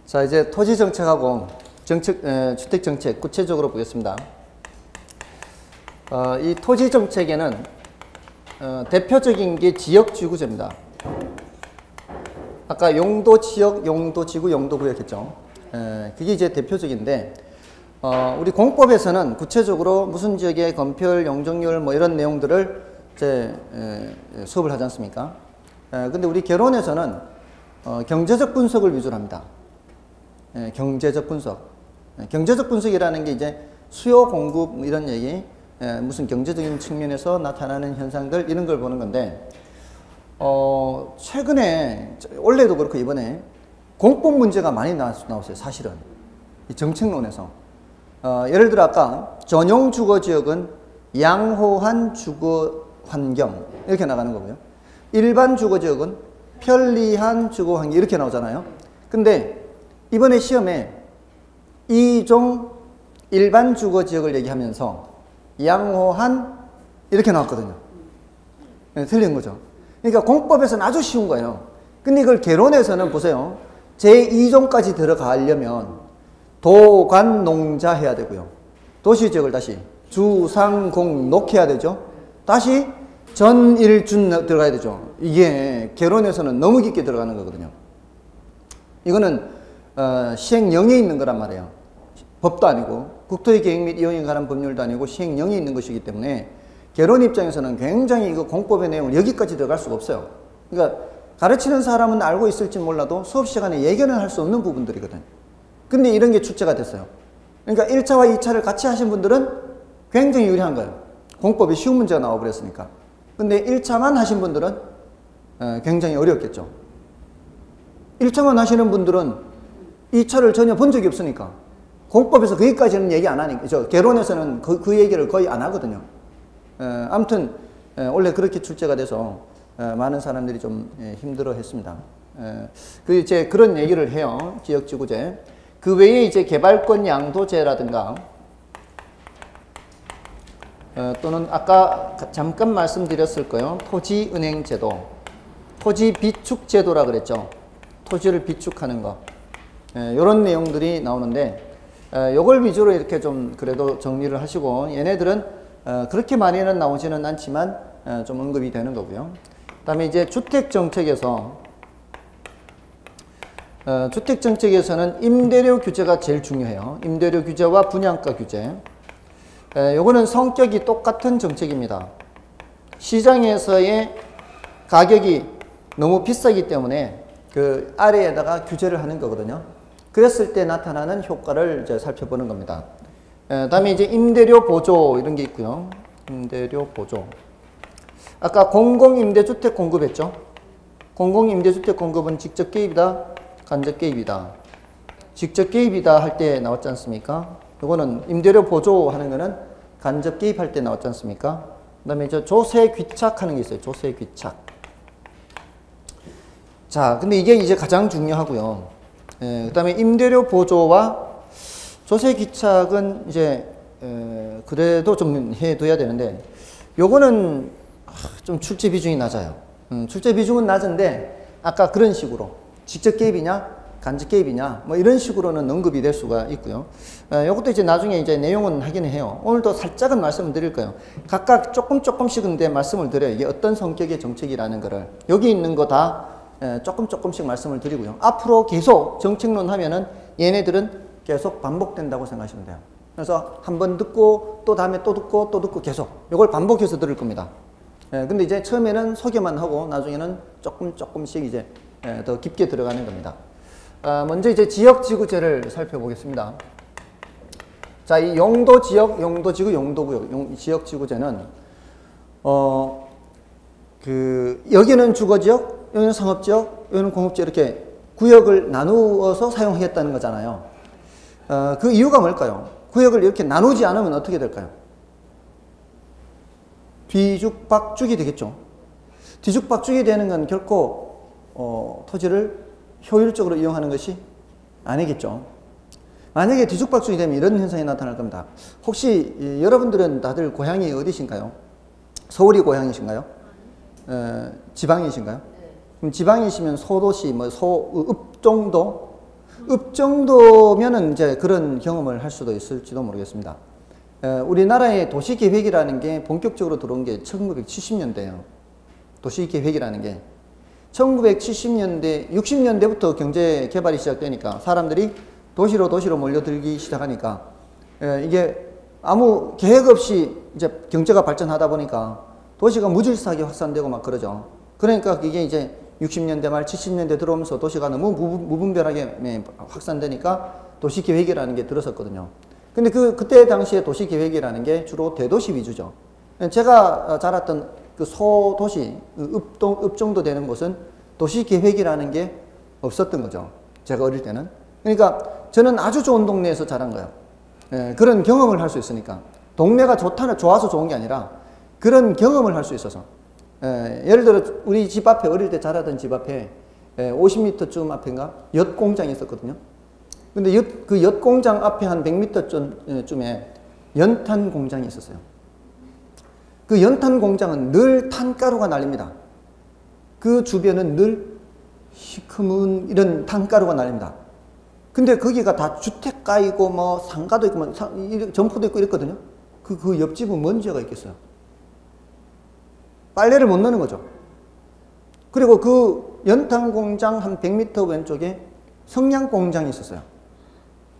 자, 이제 토지 정책하고 주택 정책 구체적으로 보겠습니다. 이 토지 정책에는 대표적인 게 지역지구제입니다. 아까 용도지역, 용도지구, 용도구역 했죠. 그게 이제 대표적인데, 우리 공법에서는 구체적으로 무슨 지역의 건폐율, 용적률 뭐 이런 내용들을 이제 수업을 하지 않습니까? 근데 우리 개론에서는 경제적 분석을 위주로 합니다. 경제적 분석. 경제적 분석이라는 게 이제 수요, 공급 이런 얘기, 무슨 경제적인 측면에서 나타나는 현상들 이런 걸 보는 건데, 최근에 원래도 그렇고 이번에 공법 문제가 많이 나왔어요. 사실은 이 정책론에서. 예를 들어 아까 전용 주거 지역은 양호한 주거 환경 이렇게 나가는 거고요. 일반 주거 지역은 편리한 주거 환경 이렇게 나오잖아요. 근데 이번에 시험에 2종 일반 주거 지역을 얘기하면서 양호한 이렇게 나왔거든요. 틀린 거죠. 그러니까 공법에서는 아주 쉬운 거예요. 근데 이걸 개론에서는 보세요. 제2종까지 들어가려면 도관농자 해야 되고요. 도시지역을 다시 주상공록 해야 되죠. 다시 전일준 들어가야 되죠. 이게 개론에서는 너무 깊게 들어가는 거거든요. 이거는 시행령에 있는 거란 말이에요. 법도 아니고 국토의 계획 및 이용에 관한 법률도 아니고 시행령에 있는 것이기 때문에 개론 입장에서는 굉장히 이거 공법의 내용을 여기까지 들어갈 수가 없어요. 그러니까 가르치는 사람은 알고 있을지 몰라도 수업 시간에 예견을 할 수 없는 부분들이거든. 근데 이런 게 출제가 됐어요. 그러니까 1차와 2차를 같이 하신 분들은 굉장히 유리한 거예요. 공법이 쉬운 문제가 나와버렸으니까. 근데 1차만 하신 분들은 굉장히 어렵겠죠. 1차만 하시는 분들은 2차를 전혀 본 적이 없으니까 공법에서 거기까지는 얘기 안 하니까 개론에서는 그 얘기를 거의 안 하거든요. 아무튼 원래 그렇게 출제가 돼서 많은 사람들이 좀 힘들어 했습니다. 이제 그런 얘기를 해요. 지역지구제. 그 외에 이제 개발권 양도제라든가 또는 아까 잠깐 말씀드렸을 거예요. 토지은행제도, 토지비축제도라 그랬죠. 토지를 비축하는 거. 이런 내용들이 나오는데 요걸 위주로 이렇게 좀 그래도 정리를 하시고, 얘네들은 그렇게 많이는 나오지는 않지만 좀 언급이 되는 거고요. 그 다음에 이제 주택정책에서는 임대료 규제가 제일 중요해요. 임대료 규제와 분양가 규제. 요거는 성격이 똑같은 정책입니다. 시장에서의 가격이 너무 비싸기 때문에 그 아래에다가 규제를 하는 거거든요. 그랬을 때 나타나는 효과를 이제 살펴보는 겁니다. 다음에 이제 임대료 보조 이런 게 있고요. 임대료 보조. 아까 공공임대주택 공급했죠. 공공임대주택 공급은 직접 개입이다, 간접 개입이다. 직접 개입이다 할 때 나왔지 않습니까? 이거는 임대료 보조하는 거는 간접 개입할 때 나왔지 않습니까? 그 다음에 이제 조세 귀착하는 게 있어요. 조세 귀착. 자, 근데 이게 이제 가장 중요하고요. 그 다음에 임대료 보조와 조세 귀착은 이제 그래도 좀 해둬야 되는데, 요거는 좀 출제 비중이 낮아요. 출제 비중은 낮은데 아까 그런 식으로 직접 개입이냐 간접 개입이냐 뭐 이런 식으로는 언급이 될 수가 있고요. 요것도 이제 나중에 이제 내용은 하기는 해요. 오늘도 살짝은 말씀을 드릴 거예요. 각각 조금씩은 말씀을 드려요. 이게 어떤 성격의 정책이라는 거를. 여기 있는 거 다 조금씩 말씀을 드리고요. 앞으로 계속 정책론 하면은 얘네들은 계속 반복된다고 생각하시면 돼요. 그래서 한번 듣고 또 다음에 또 듣고 또 듣고 계속 이걸 반복해서 들을 겁니다. 근데 이제 처음에는 소개만 하고 나중에는 조금씩 이제 더 깊게 들어가는 겁니다. 먼저 이제 지역지구제를 살펴보겠습니다. 자, 이 용도지역, 용도지구, 용도구역, 지역지구제는 여기는 주거지역, 여기는 상업지역, 여기는 공업지역 이렇게 구역을 나누어서 사용하겠다는 거잖아요. 그 이유가 뭘까요? 구역을 이렇게 나누지 않으면 어떻게 될까요? 뒤죽박죽이 되겠죠. 뒤죽박죽이 되는 건 결코 토지를 효율적으로 이용하는 것이 아니겠죠. 만약에 뒤죽박죽이 되면 이런 현상이 나타날 겁니다. 혹시 여러분들은 다들 고향이 어디신가요? 서울이 고향이신가요? 지방이신가요? 그럼 지방이시면 소도시, 뭐 소읍 정도? 읍 정도면은 이제 그런 경험을 할 수도 있을지도 모르겠습니다. 우리나라의 도시계획이라는 게 본격적으로 들어온 게 1970년대예요. 도시계획이라는 게 1970년대, 60년대부터 경제 개발이 시작되니까 사람들이 도시로 몰려들기 시작하니까 이게 아무 계획 없이 이제 경제가 발전하다 보니까 도시가 무질서하게 확산되고 막 그러죠. 그러니까 이게 이제 60년대 말 70년대 들어오면서 도시가 너무 무분별하게 확산되니까 도시계획이라는 게 들었었거든요. 근데 그때 당시에 도시계획이라는 게 주로 대도시 위주죠. 제가 자랐던 그 소도시, 읍 정도 되는 곳은 도시계획이라는 게 없었던 거죠. 제가 어릴 때는. 그러니까 저는 아주 좋은 동네에서 자란 거예요. 그런 경험을 할 수 있으니까. 동네가 좋아서 좋은 게 아니라 그런 경험을 할 수 있어서. 예를 들어 우리 집 앞에 어릴 때 자라던 집 앞에 50m쯤 앞인가 엿공장이 있었거든요. 근데 그 엿공장 앞에 한 100m쯤에 연탄 공장이 있었어요. 그 연탄 공장은 늘 탄가루가 날립니다. 그 주변은 늘 시커먼 이런 탄가루가 날립니다. 근데 거기가 다 주택가이고 뭐 상가도 있고 뭐 점포도 있고 이랬거든요. 그 옆집은 뭔 죄가 있겠어요. 빨래를 못 넣는 거죠. 그리고 그 연탄 공장 한 100m 왼쪽에 성냥 공장이 있었어요.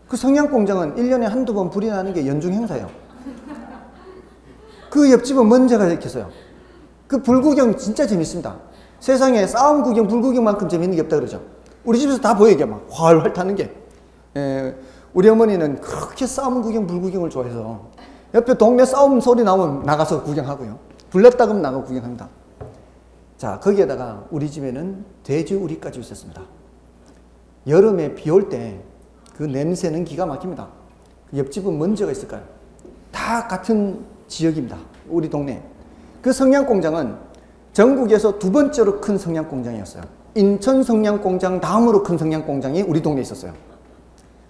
그 성냥 공장은 1년에 한두 번 불이 나는 게 연중 행사예요. 그 옆집은 뭔 죄가 있겠어요. 그 불구경 진짜 재밌습니다. 세상에 싸움 구경, 불구경만큼 재밌는 게 없다 그러죠. 우리 집에서 다 보여, 이게 막 활활 타는 게. 우리 어머니는 그렇게 싸움 구경, 불구경을 좋아해서 옆에 동네 싸움 소리 나오면 나가서 구경하고요. 불렀다 그러면 나가고 구경합니다. 자, 거기에다가 우리 집에는 돼지우리까지 있었습니다. 여름에 비 올 때 그 냄새는 기가 막힙니다. 옆집은 뭔 죄가 있을까요? 다 같은 지역입니다. 우리 동네. 그 성냥공장은 전국에서 두 번째로 큰 성냥공장이었어요. 인천 성냥공장 다음으로 큰 성냥공장이 우리 동네에 있었어요.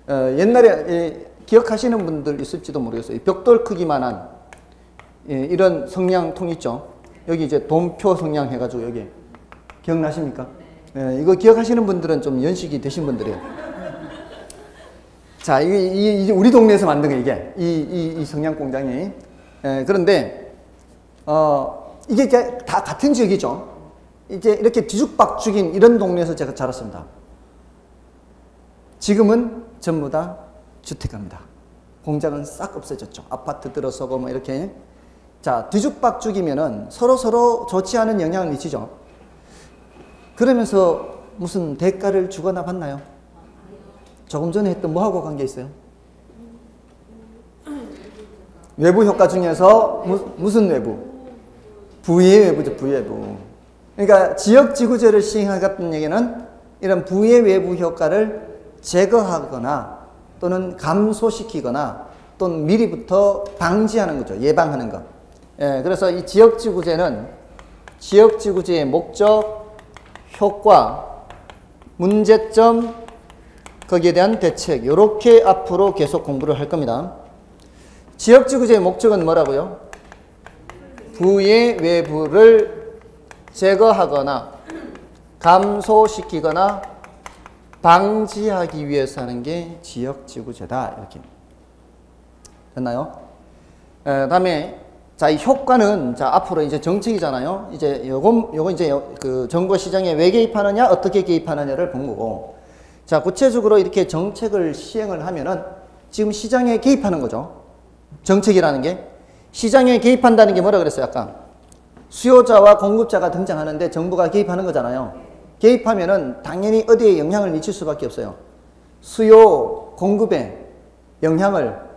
옛날에 기억하시는 분들 있을지도 모르겠어요. 벽돌 크기만한 이런 성냥통 있죠. 여기 이제 돈표 성냥 해가지고 여기 기억나십니까? 이거 기억하시는 분들은 좀 연식이 되신 분들이에요. 자, 이게 우리 동네에서 만든 거 이게 이 성냥 공장이. 그런데 이게 다 같은 지역이죠. 이제 이렇게 뒤죽박죽인 이런 동네에서 제가 자랐습니다. 지금은 전부 다 주택가입니다. 공장은 싹 없어졌죠. 아파트 들어서고 뭐 이렇게. 자, 뒤죽박죽이면은 서로 좋지 않은 영향을 미치죠. 그러면서 무슨 대가를 주거나 받나요? 조금 전에 했던 뭐하고 관계 있어요? 외부 효과 중에서 무슨 외부? 부의 외부죠, 부외부. 그러니까 지역지구제를 시행하겠다는 얘기는 이런 부의 외부 효과를 제거하거나 또는 감소시키거나 또는 미리부터 방지하는 거죠. 예방하는 것. 그래서 이 지역지구제는 지역지구제의 목적, 효과, 문제점, 거기에 대한 대책, 이렇게 앞으로 계속 공부를 할 겁니다. 지역지구제의 목적은 뭐라고요? 부의 외부를 제거하거나 감소시키거나 방지하기 위해서 하는 게 지역지구제다. 이렇게. 됐나요? 다음에 자, 이 효과는 자, 앞으로 이제 정책이잖아요. 이제 요거 이제 그 정부가 시장에 왜 개입하느냐, 어떻게 개입하느냐를 본 거고. 자, 구체적으로 이렇게 정책을 시행을 하면은 지금 시장에 개입하는 거죠. 정책이라는 게. 시장에 개입한다는 게 뭐라 그랬어요, 아까? 수요자와 공급자가 등장하는데 정부가 개입하는 거잖아요. 개입하면은 당연히 어디에 영향을 미칠 수밖에 없어요. 수요, 공급에 영향을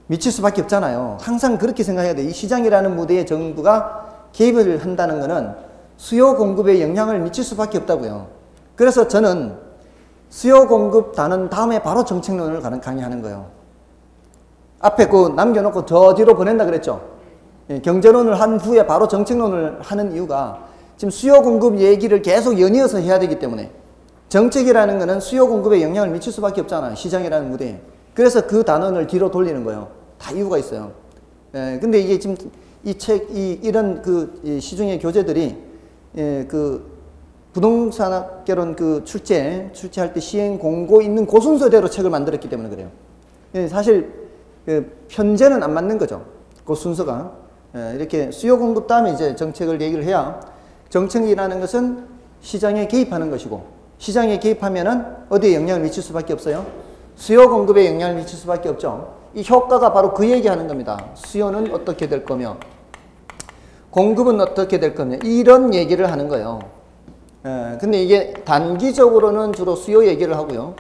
미칠 수밖에 없잖아요. 항상 그렇게 생각해야 돼. 이 시장이라는 무대에 정부가 개입을 한다는 거는 수요, 공급에 영향을 미칠 수밖에 없다고요. 그래서 저는 수요, 공급 단은 다음에 바로 정책론을 강의하는 거예요. 앞에 그 남겨놓고 저 뒤로 보낸다 그랬죠. 경제론을 한 후에 바로 정책론을 하는 이유가 지금 수요, 공급 얘기를 계속 연이어서 해야 되기 때문에 정책이라는 거는 수요, 공급에 영향을 미칠 수밖에 없잖아요. 시장이라는 무대에. 그래서 그 단원을 뒤로 돌리는 거예요. 다 이유가 있어요. 근데 이게 지금 이런 그 시중의 교재들이 그 부동산학개론 그 출제할 때 시행 공고 있는 그 순서대로 책을 만들었기 때문에 그래요. 사실 그 편제는 안 맞는 거죠. 그 순서가. 이렇게 수요 공급 다음에 이제 정책을 얘기를 해야, 정책이라는 것은 시장에 개입하는 것이고, 시장에 개입하면은 어디에 영향을 미칠 수밖에 없어요? 수요 공급에 영향을 미칠 수밖에 없죠. 이 효과가 바로 그 얘기하는 겁니다. 수요는 어떻게 될 거며 공급은 어떻게 될 거며 이런 얘기를 하는 거예요. 근데 이게 단기적으로는 주로 수요 얘기를 하고요.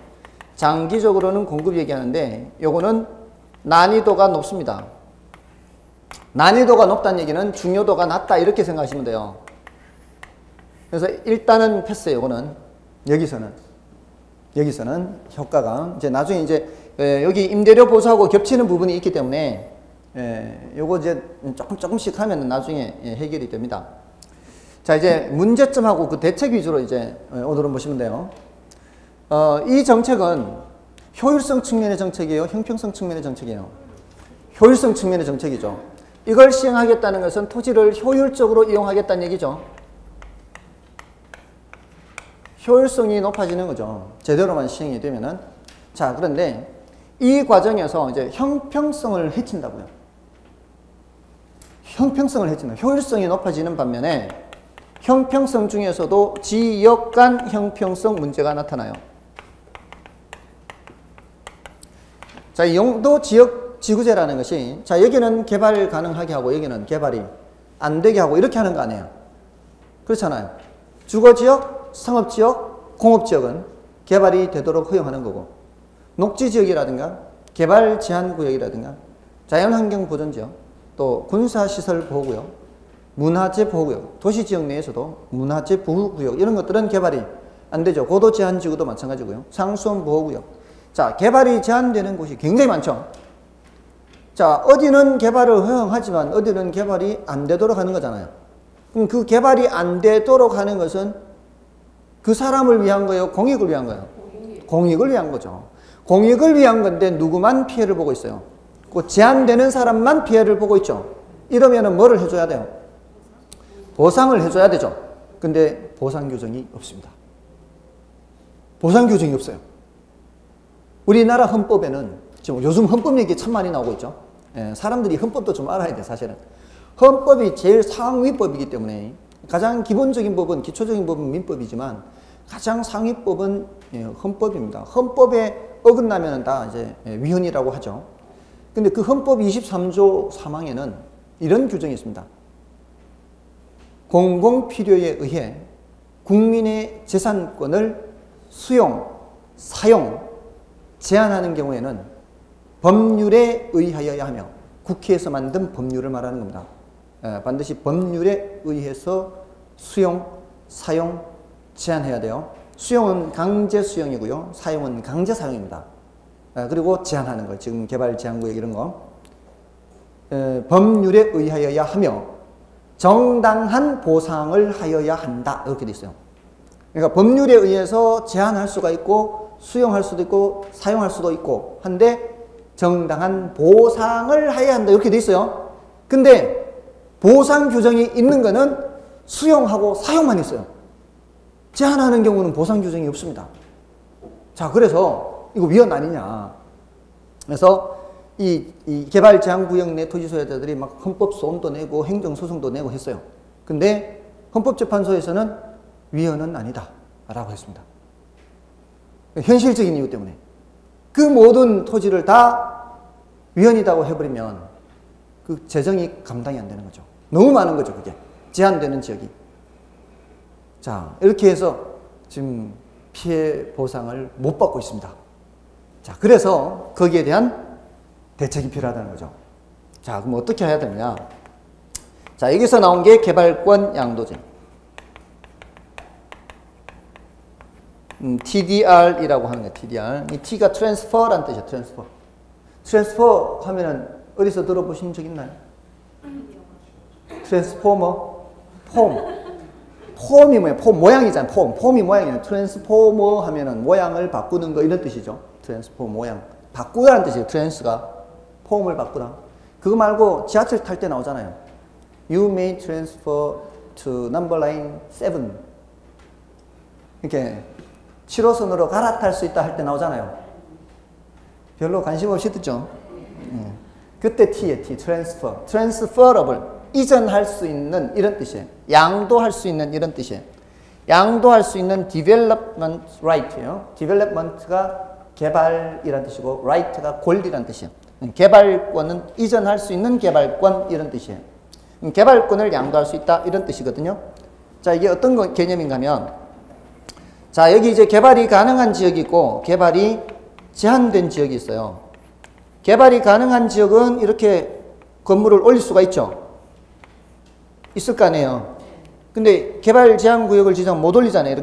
장기적으로는 공급 얘기하는데 요거는 난이도가 높습니다. 난이도가 높다는 얘기는 중요도가 낮다 이렇게 생각하시면 돼요. 그래서 일단은 패스예요. 요거는 여기서는 효과가 이제 나중에 이제 여기 임대료 보수하고 겹치는 부분이 있기 때문에 요거 이제 조금씩 하면 나중에 해결이 됩니다. 자, 이제 문제점하고 그 대책 위주로 이제 오늘은 보시면 돼요. 이 정책은 효율성 측면의 정책이에요? 형평성 측면의 정책이에요? 효율성 측면의 정책이죠. 이걸 시행하겠다는 것은 토지를 효율적으로 이용하겠다는 얘기죠. 효율성이 높아지는 거죠. 제대로만 시행이 되면은. 자, 그런데 이 과정에서 이제 형평성을 해친다고요. 형평성을 해친다. 효율성이 높아지는 반면에 형평성 중에서도 지역 간 형평성 문제가 나타나요. 자, 이 용도 지역 지구제라는 것이, 자, 여기는 개발 가능하게 하고 여기는 개발이 안 되게 하고 이렇게 하는 거 아니에요. 그렇잖아요. 주거지역, 상업지역, 공업지역은 개발이 되도록 허용하는 거고, 녹지지역이라든가 개발 제한구역이라든가 자연환경보전지역, 또 군사시설 보호구역, 문화재 보호구역, 도시지역 내에서도 문화재 보호구역 이런 것들은 개발이 안 되죠. 고도제한지구도 마찬가지고요. 상수원 보호구역. 자, 개발이 제한되는 곳이 굉장히 많죠. 자, 어디는 개발을 허용하지만 어디는 개발이 안 되도록 하는 거잖아요. 그럼 그 개발이 안 되도록 하는 것은 그 사람을 위한 거예요? 공익을 위한 거예요? 공익을 위한 거죠. 공익을 위한 건데 누구만 피해를 보고 있어요? 그 제한되는 사람만 피해를 보고 있죠. 이러면은 뭐를 해줘야 돼요? 보상을 해줘야 되죠. 근데 보상 규정이 없습니다. 보상 규정이 없어요. 우리나라 헌법에는 지금 요즘 헌법 얘기 참 많이 나오고 있죠. 사람들이 헌법도 좀 알아야 돼, 사실은. 헌법이 제일 상위법이기 때문에 가장 기본적인 법은, 기초적인 법은 민법이지만 가장 상위법은 헌법입니다. 헌법에 어긋나면 다 이제 위헌이라고 하죠. 근데 그 헌법 23조 3항에는 이런 규정이 있습니다. 공공필요에 의해 국민의 재산권을 수용, 사용, 제한하는 경우에는 법률에 의하여야 하며, 국회에서 만든 법률을 말하는 겁니다. 반드시 법률에 의해서 수용, 사용, 제한해야 돼요. 수용은 강제 수용이고요. 사용은 강제 사용입니다. 그리고 제한하는 거, 지금 개발 제한구역 이런 거. 법률에 의하여야 하며 정당한 보상을 하여야 한다. 이렇게 돼 있어요. 그러니까 법률에 의해서 제한할 수가 있고 수용할 수도 있고 사용할 수도 있고 한데 정당한 보상을 해야 한다. 이렇게 돼 있어요. 근데 보상 규정이 있는 거는 수용하고 사용만 있어요. 제한하는 경우는 보상 규정이 없습니다. 자, 그래서 이거 위헌 아니냐. 그래서 이 개발 제한구역 내 토지 소유자들이 막 헌법 소원도 내고 행정소송도 내고 했어요. 근데 헌법재판소에서는 위헌은 아니다 라고 했습니다. 현실적인 이유 때문에. 그 모든 토지를 다 위헌이라고 해버리면 그 재정이 감당이 안 되는 거죠. 너무 많은 거죠, 그게. 제한되는 지역이. 자, 이렇게 해서 지금 피해 보상을 못 받고 있습니다. 자, 그래서 거기에 대한 대책이 필요하다는 거죠. 자, 그럼 어떻게 해야 되느냐. 자, 여기서 나온 게 개발권 양도제. TDR이라고 하는 거예요. TDR. 이 T가 트랜스퍼라는 뜻이에요. 트랜스퍼. 트랜스퍼 하면은 어디서 들어보신 적 있나요? 트랜스포머? 폼이 뭐예요? 폼 모양이잖아요. 폼이 모양이에요. 트랜스포머 하면은 모양을 바꾸는 거 이런 뜻이죠. 트랜스포 모양. 바꾸다는 뜻이에요. 트랜스가. 폼을 바꾸다. 그거 말고 지하철 탈 때 나오잖아요. You may transfer to number line 7. 이렇게 7호선으로 갈아탈 수 있다 할 때 나오잖아요. 별로 관심 없이 듣죠. 그때 T에 T, transfer, transferable, 이전할 수 있는 이런 뜻이에요. 양도할 수 있는 이런 뜻이에요. 양도할 수 있는 development right예요. development가 개발이란 뜻이고 right가 권리란 뜻이에요. 개발권은 이전할 수 있는 개발권 이런 뜻이에요. 개발권을 양도할 수 있다 이런 뜻이거든요. 자, 이게 어떤 개념인가 하면, 자, 여기 이제 개발이 가능한 지역이 있고 개발이 제한된 지역이 있어요. 개발이 가능한 지역은 이렇게 건물을 올릴 수가 있죠. 있을 거 아니에요. 근데 개발 제한 구역을 지정 못 올리잖아요.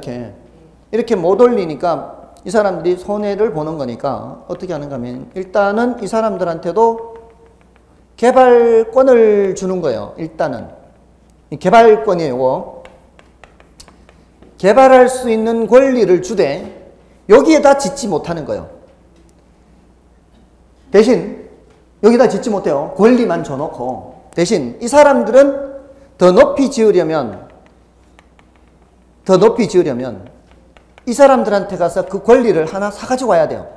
이렇게 못 올리니까 이 사람들이 손해를 보는 거니까 어떻게 하는가 하면 일단은 이 사람들한테도 개발권을 주는 거예요. 일단은 개발권이에요. 이거. 개발할 수 있는 권리를 주되 여기에다 짓지 못하는 거예요. 대신 여기다 짓지 못해요. 권리만 줘놓고 대신 이 사람들은 더 높이 지으려면 이 사람들한테 가서 그 권리를 하나 사가지고 와야 돼요.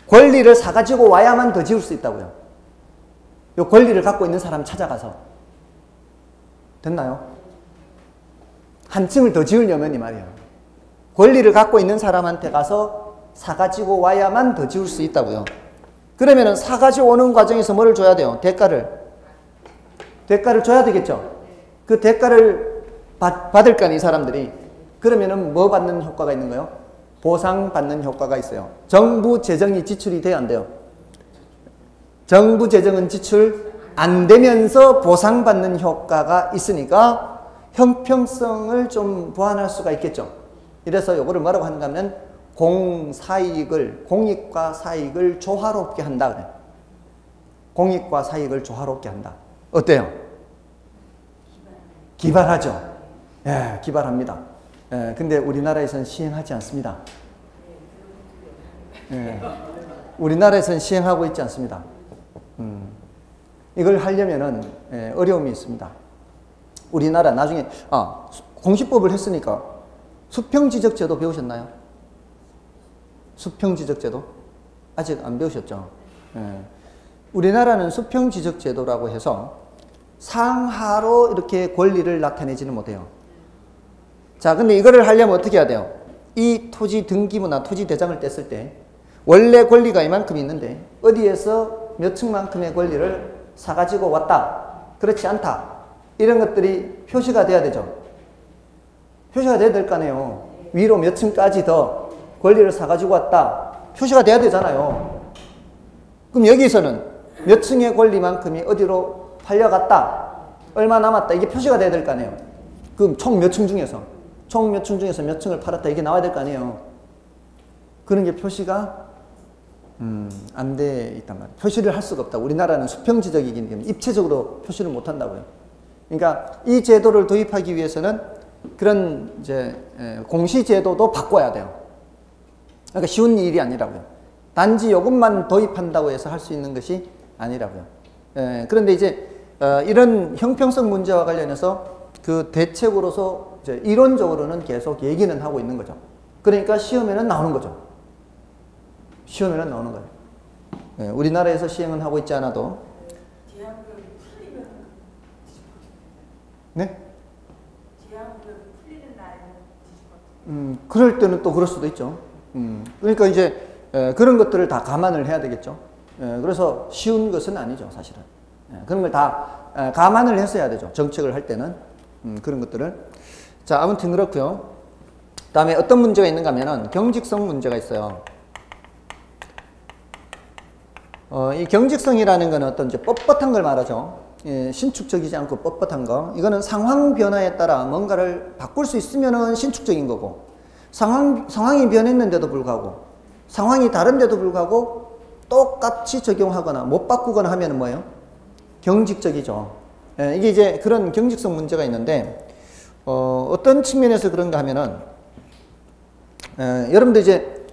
권리를 사가지고 와야만 더 지을 수 있다고요. 이 권리를 갖고 있는 사람 찾아가서. 됐나요? 한 층을 더 지으려면 이 말이에요. 권리를 갖고 있는 사람한테 가서 사가지고 와야만 더 지을 수 있다고요. 그러면은 사가지고 오는 과정에서 뭐를 줘야 돼요? 대가를 줘야 되겠죠. 그 대가를 받을 거 아니에요, 이 사람들이. 그러면은 뭐 받는 효과가 있는 거예요? 보상받는 효과가 있어요. 정부 재정이 지출이 돼야 안 돼요. 정부 재정은 지출 안 되면서 보상받는 효과가 있으니까 형평성을 좀 보완할 수가 있겠죠. 이래서 요거를 뭐라고 하는가 하면 공익과 사익을 조화롭게 한다 그래요. 공익과 사익을 조화롭게 한다. 어때요? 기발하죠. 예, 기발합니다. 예, 근데 우리나라에서는 시행하지 않습니다. 예, 우리나라에서는 시행하고 있지 않습니다. 이걸 하려면은 어려움이 있습니다. 우리나라 나중에 공시법을 했으니까 수평지적제도 배우셨나요? 수평지적제도? 아직 안 배우셨죠? 예. 우리나라는 수평지적제도라고 해서 상하로 이렇게 권리를 나타내지는 못해요. 자, 근데 이거를 하려면 어떻게 해야 돼요? 이 토지 등기부나 토지 대장을 뗐을 때 원래 권리가 이만큼 있는데 어디에서 몇 층만큼의 권리를 사가지고 왔다. 그렇지 않다. 이런 것들이 표시가 돼야 되죠. 표시가 돼야 될 거 아니에요. 위로 몇 층까지 더 권리를 사가지고 왔다. 표시가 돼야 되잖아요. 그럼 여기서는 몇 층의 권리만큼이 어디로 팔려갔다. 얼마 남았다. 이게 표시가 돼야 될 거 아니에요. 그럼 총 몇 층 중에서 몇 층을 팔았다. 이게 나와야 될 거 아니에요. 그런 게 표시가 안 돼 있단 말이에요. 표시를 할 수가 없다. 우리나라는 수평지적이기 때문에 입체적으로 표시를 못 한다고요. 그러니까 이 제도를 도입하기 위해서는 그런 이제 공시제도도 바꿔야 돼요. 그러니까 쉬운 일이 아니라고요. 단지 요것만 도입한다고 해서 할 수 있는 것이 아니라고요. 그런데 이제 이런 형평성 문제와 관련해서 그 대책으로서 이제 이론적으로는 계속 얘기는 하고 있는 거죠. 그러니까 시험에는 나오는 거죠. 시험에는 나오는 거예요. 우리나라에서 시행은 하고 있지 않아도. 네? 그럴 때는 또 그럴 수도 있죠. 그러니까 이제 그런 것들을 다 감안을 해야 되겠죠. 그래서 쉬운 것은 아니죠, 사실은. 그런 걸 다 감안을 했어야 되죠. 정책을 할 때는. 그런 것들을. 자, 아무튼 그렇고요. 다음에 어떤 문제가 있는가 하면은 경직성 문제가 있어요. 이 경직성이라는 거는 어떤 이제 뻣뻣한 걸 말하죠. 신축적이지 않고 뻣뻣한 거. 이거는 상황 변화에 따라 뭔가를 바꿀 수 있으면은 신축적인 거고, 상황이 변했는데도 불구하고, 상황이 다른데도 불구하고 똑같이 적용하거나 못 바꾸거나 하면은 뭐예요? 경직적이죠. 이게 이제 그런 경직성 문제가 있는데, 어떤 측면에서 그런가 하면은, 여러분들 이제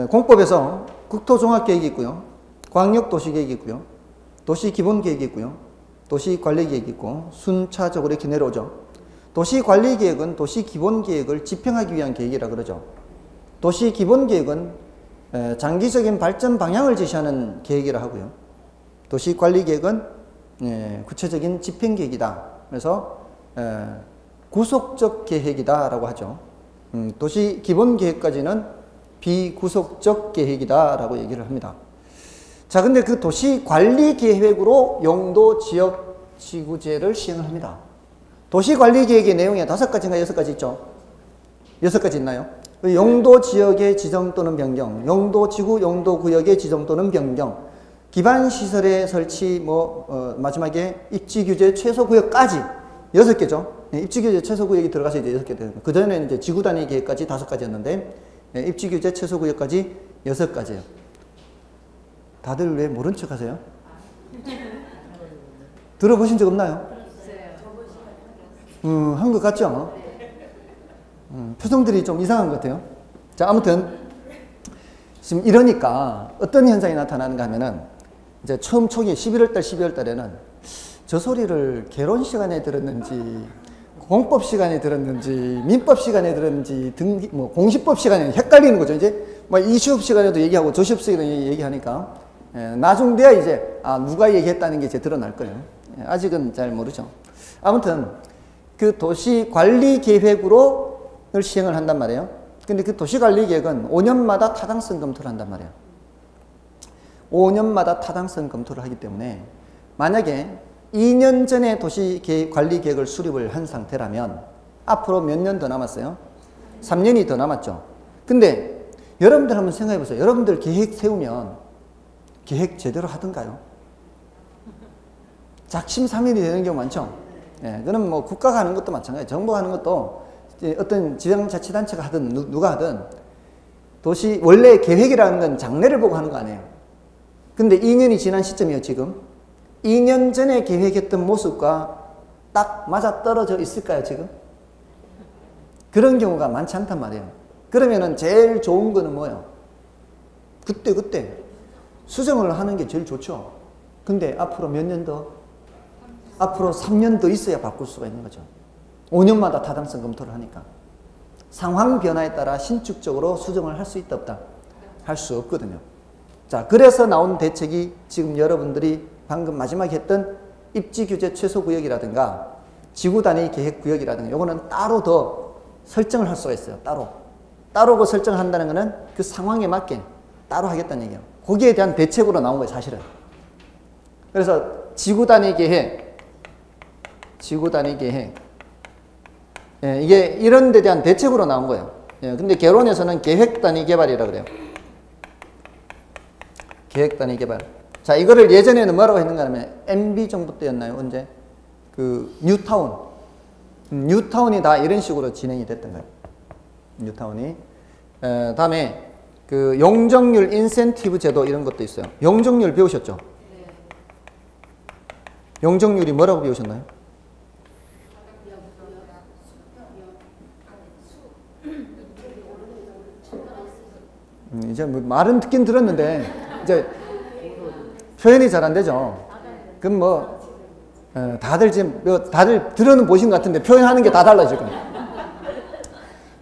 공법에서 국토종합계획이 있고요. 광역도시계획이 있고요. 도시기본계획이 있고요. 도시관리계획이 있고 순차적으로 이렇게 내려오죠. 도시관리계획은 도시기본계획을 집행하기 위한 계획이라 그러죠. 도시기본계획은 장기적인 발전 방향을 제시하는 계획이라 하고요. 도시관리계획은 구체적인 집행계획이다. 그래서 구속적 계획이다 라고 하죠. 도시기본계획까지는 비구속적 계획이다 라고 얘기를 합니다. 자, 근데 그 도시관리계획으로 용도지역지구제를 시행을 합니다. 도시관리계획의 내용에 5가지인가 6가지 있죠? 6가지 있나요? 용도지역의 지정 또는 변경, 용도지구, 용도구역의 지정 또는 변경, 기반시설의 설치, 마지막에 입지규제 최소구역까지 6개죠. 입지규제 최소구역이 들어가서 이제 6개 되는 거예요. 그 전에는 이제 지구단위 계획까지 5가지였는데, 입지규제 최소구역까지 6가지예요. 다들 왜 모른 척 하세요? 들어보신 적 없나요? 한 것 같죠? 표정들이 좀 이상한 것 같아요. 자, 아무튼 지금 이러니까 어떤 현상이 나타나는가 하면은 이제 처음 초기 11월 달, 12월 달에는 저 소리를 개론 시간에 들었는지 공법 시간에 들었는지 민법 시간에 들었는지 공시법 시간에 헷갈리는 거죠. 이제 이 시업 시간에도 얘기하고 저 시업 시간에 얘기하니까 나중 돼야 이제 누가 얘기했다는 게 이제 드러날 거예요. 아직은 잘 모르죠. 아무튼 그 도시관리계획으로 시행을 한단 말이에요. 근데 그 도시관리계획은 5년마다 타당성 검토를 한단 말이에요. 5년마다 타당성 검토를 하기 때문에 만약에 2년 전에 도시관리계획을 수립을 한 상태라면 앞으로 몇 년 더 남았어요? 3년이 더 남았죠. 근데 여러분들 한번 생각해 보세요. 여러분들 계획 세우면 계획 제대로 하던가요? 작심삼일이 되는 경우 많죠. 그럼 뭐 국가가 하는 것도 마찬가지예요. 정부가 하는 것도 어떤 지방자치단체가 하든 누가 하든 도시 원래 계획이라는 건 장래를 보고 하는 거 아니에요. 근데 2년이 지난 시점이에요. 지금 2년 전에 계획했던 모습과 딱 맞아 떨어져 있을까요? 지금 그런 경우가 많지 않단 말이에요. 그러면은 제일 좋은 거는 뭐예요? 그때 수정을 하는 게 제일 좋죠. 근데 앞으로 몇 년 더? 앞으로 3년 더 있어야 바꿀 수가 있는 거죠. 5년마다 타당성 검토를 하니까. 상황 변화에 따라 신축적으로 수정을 할 수 있다 없다? 할 수 없거든요. 자, 그래서 나온 대책이 지금 여러분들이 방금 마지막에 했던 입지규제 최소구역이라든가 지구단위 계획구역이라든가 요거는 따로 더 설정을 할 수가 있어요. 따로 그 설정을 한다는 거는 그 상황에 맞게 따로 하겠다는 얘기예요. 거기에 대한 대책으로 나온 거예요, 사실은. 그래서 지구단위 계획 이게 이런 데 대한 대책으로 나온 거예요. 근데 개론에서는 계획단위 개발이라고 그래요. 계획단위 개발. 자, 이거를 예전에는 뭐라고 했는가 하면 MB 정부 때였나요? 언제? 그 뉴타운이 다 이런 식으로 진행이 됐던 거예요. 뉴타운이. 다음에 그 용적률 인센티브 제도 이런 것도 있어요. 용적률 배우셨죠? 용적률이 뭐라고 배우셨나요? 이제 뭐 말은 듣긴 들었는데 이제 표현이 잘 안 되죠. 그럼 뭐 다들 지금 다들 들어는 보신 것 같은데 표현하는 게 다 달라 지금.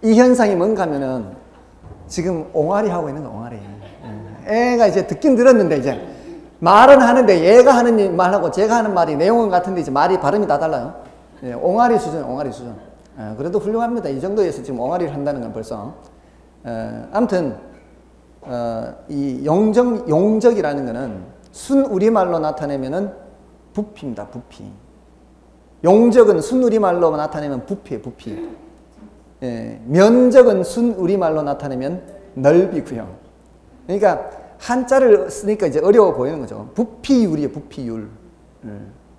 이 현상이 뭔가 하면은 지금 옹알이 하고 있는 거 옹알이. 애가 이제 듣긴 들었는데 이제 말은 하는데 얘가 하는 말하고 제가 하는 말이 내용은 같은데 이제 말이 발음이 다 달라요. 옹알이 수준. 그래도 훌륭합니다. 이 정도에서 지금 옹알이를 한다는 건 벌써. 아무튼 이 용적이라는 거는 순우리말로 나타내면은 부피입니다. 부피. 용적은 순우리말로 나타내면 부피예요. 부피. 면적은 순우리말로 나타내면 넓이고요. 그러니까 한자를 쓰니까 이제 어려워 보이는 거죠. 부피율이에요. 부피율.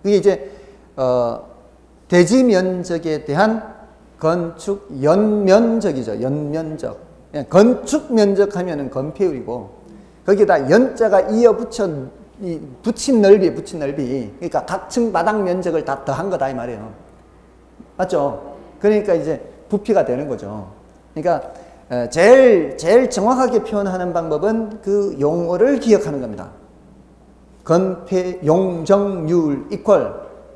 그게 이제 대지 면적에 대한 건축 연면적이죠. 연면적. 건축 면적 하면은 건폐율이고 거기에다 연자가 붙인 넓이. 그러니까 각층 마당 면적을 다 더한 거다 이 말이에요. 맞죠? 그러니까 이제 부피가 되는 거죠. 그러니까 제일 정확하게 표현하는 방법은 그 용어를 기억하는 겁니다. 건폐 용적률 이퀄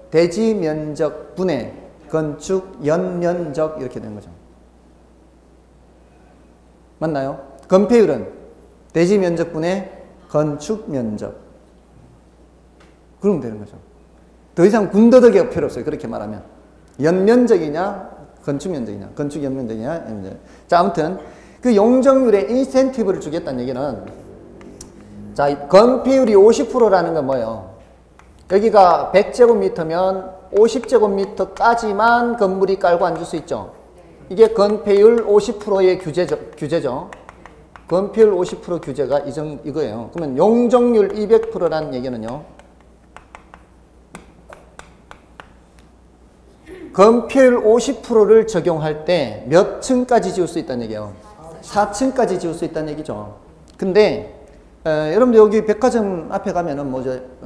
대지 면적 분의 건축 연면적 이렇게 되는 거죠. 맞나요? 건폐율은 대지 면적분의 건축 면적. 그러면 되는 거죠. 더 이상 군더더기가 필요 없어요. 그렇게 말하면. 연면적이냐, 건축 면적이냐, 건축 연면적이냐, 연면적. 자, 아무튼 그 용적률에 인센티브를 주겠다는 얘기는, 자, 건폐율이 50%라는 건 뭐예요? 여기가 100제곱미터면 50제곱미터까지만 건물이 깔고 앉을 수 있죠. 이게 건폐율 50%의 규제죠. 건폐율 50% 규제가 이거예요. 그러면 용적률 200%라는 얘기는요, 건폐율 50%를 적용할 때 몇 층까지 지을 수 있다는 얘기예요? 4층까지 지을 수 있다는 얘기죠. 근데 여러분들 여기 백화점 앞에 가면은 뭐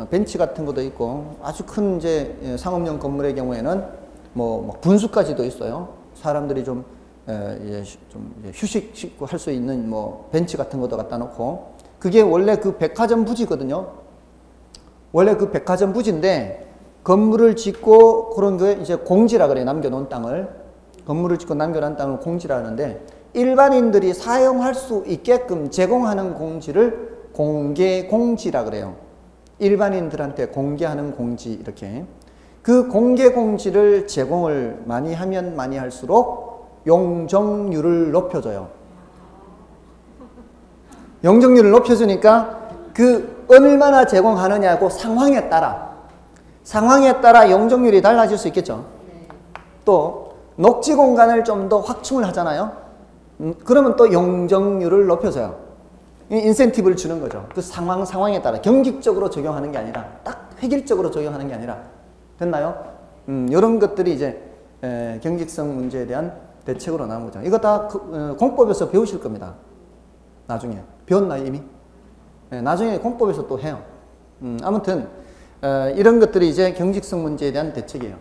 벤치 같은 것도 있고 아주 큰 이제 상업용 건물의 경우에는 뭐 분수까지도 있어요. 사람들이 좀 휴식 할 수 있는 뭐 벤치 같은 것도 갖다 놓고, 그게 원래 그 백화점 부지거든요. 원래 그 백화점 부지인데 건물을 짓고 그런 게 이제 공지라 그래요. 남겨놓은 땅을. 건물을 짓고 남겨놓은 땅을 공지라 하는데, 일반인들이 사용할 수 있게끔 제공하는 공지를 공개 공지라 그래요. 일반인들한테 공개하는 공지, 이렇게. 그 공개 공지를 제공을 많이 하면 많이 할수록 용적률을 높여줘요. 용적률을 높여주니까 그 얼마나 제공하느냐고 상황에 따라 용적률이 달라질 수 있겠죠. 또 녹지 공간을 좀 더 확충을 하잖아요. 그러면 또 용적률을 높여줘요. 인센티브를 주는 거죠. 그 상황에 따라 경직적으로 적용하는 게 아니라 딱 획일적으로 적용하는 게 아니라. 됐나요? 이런 것들이 이제 경직성 문제에 대한 대책으로 나온 거죠. 이거 다 공법에서 배우실 겁니다. 나중에. 배웠나요, 이미? 나중에 공법에서 또 해요. 아무튼 이런 것들이 이제 경직성 문제에 대한 대책이에요.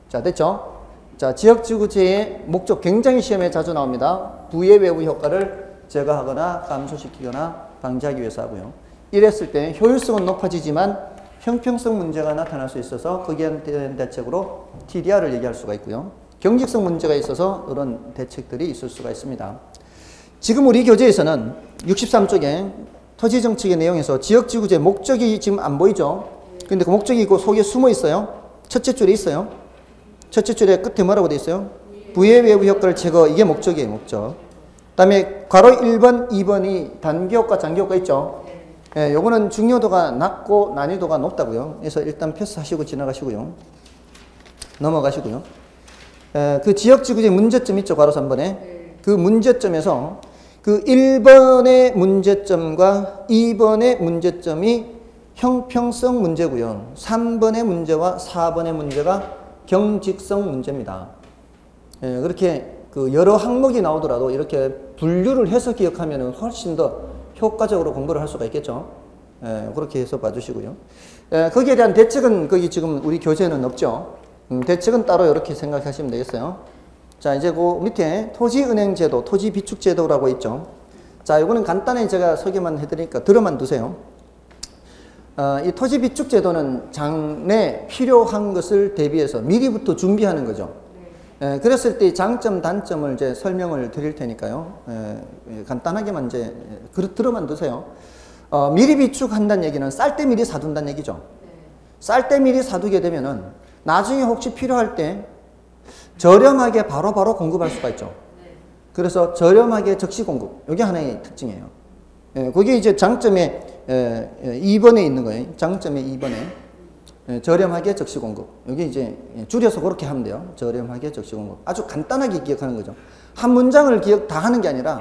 자, 됐죠? 자, 지역지구제의 목적 굉장히 시험에 자주 나옵니다. 부의 외부 효과를 제거하거나 감소시키거나 방지하기 위해서 하고요. 이랬을 때 효율성은 높아지지만 형평성 문제가 나타날 수 있어서 거기에 대한 대책으로 TDR을 얘기할 수가 있고요. 경직성 문제가 있어서 이런 대책들이 있을 수가 있습니다. 지금 우리 교재에서는 63쪽에 토지정책의 내용에서 지역지구제 목적이 지금 안 보이죠? 근데 그 목적이 그 속에 숨어 있어요. 첫째 줄에 있어요. 첫째 줄에 끝에 뭐라고 돼 있어요? 부의 외부 효과를 제거. 이게 목적이에요, 목적. 그 다음에 괄호 1번, 2번이 단기효과, 장기효과 있죠? 예, 요거는 중요도가 낮고 난이도가 높다고요. 그래서 일단 패스하시고 지나가시고요. 넘어가시고요. 그 지역지구제 문제점 있죠, 괄호 3번에. 그 문제점에서 그 1번의 문제점과 2번의 문제점이 형평성 문제고요. 3번의 문제와 4번의 문제가 경직성 문제입니다. 예, 그렇게 그 여러 항목이 나오더라도 이렇게 분류를 해서 기억하면 훨씬 더 효과적으로 공부를 할 수가 있겠죠. 예, 그렇게 해서 봐주시고요. 예, 거기에 대한 대책은 거기 지금 우리 교재에는 없죠. 대책은 따로 이렇게 생각하시면 되겠어요. 자, 이제 그 밑에 토지은행제도, 토지비축제도라고 있죠. 자, 이거는 간단히 제가 소개만 해드리니까 들어만 두세요. 이 토지비축제도는 장래 필요한 것을 대비해서 미리부터 준비하는 거죠. 그랬을 때 장점, 단점을 이제 설명을 드릴 테니까요. 간단하게만 이제 들어만 두세요. 미리 비축한다는 얘기는 쌀 때 미리 사둔다는 얘기죠. 쌀 때 미리 사두게 되면은 나중에 혹시 필요할 때 저렴하게 바로바로 공급할 수가 있죠. 그래서 저렴하게 적시 공급. 이게 하나의 특징이에요. 그게 이제 장점에 2번에 있는 거예요. 장점의 2번에. 저렴하게 적시 공급. 여기 이제 줄여서 그렇게 하면 돼요. 저렴하게 적시 공급. 아주 간단하게 기억하는 거죠. 한 문장을 기억 다 하는 게 아니라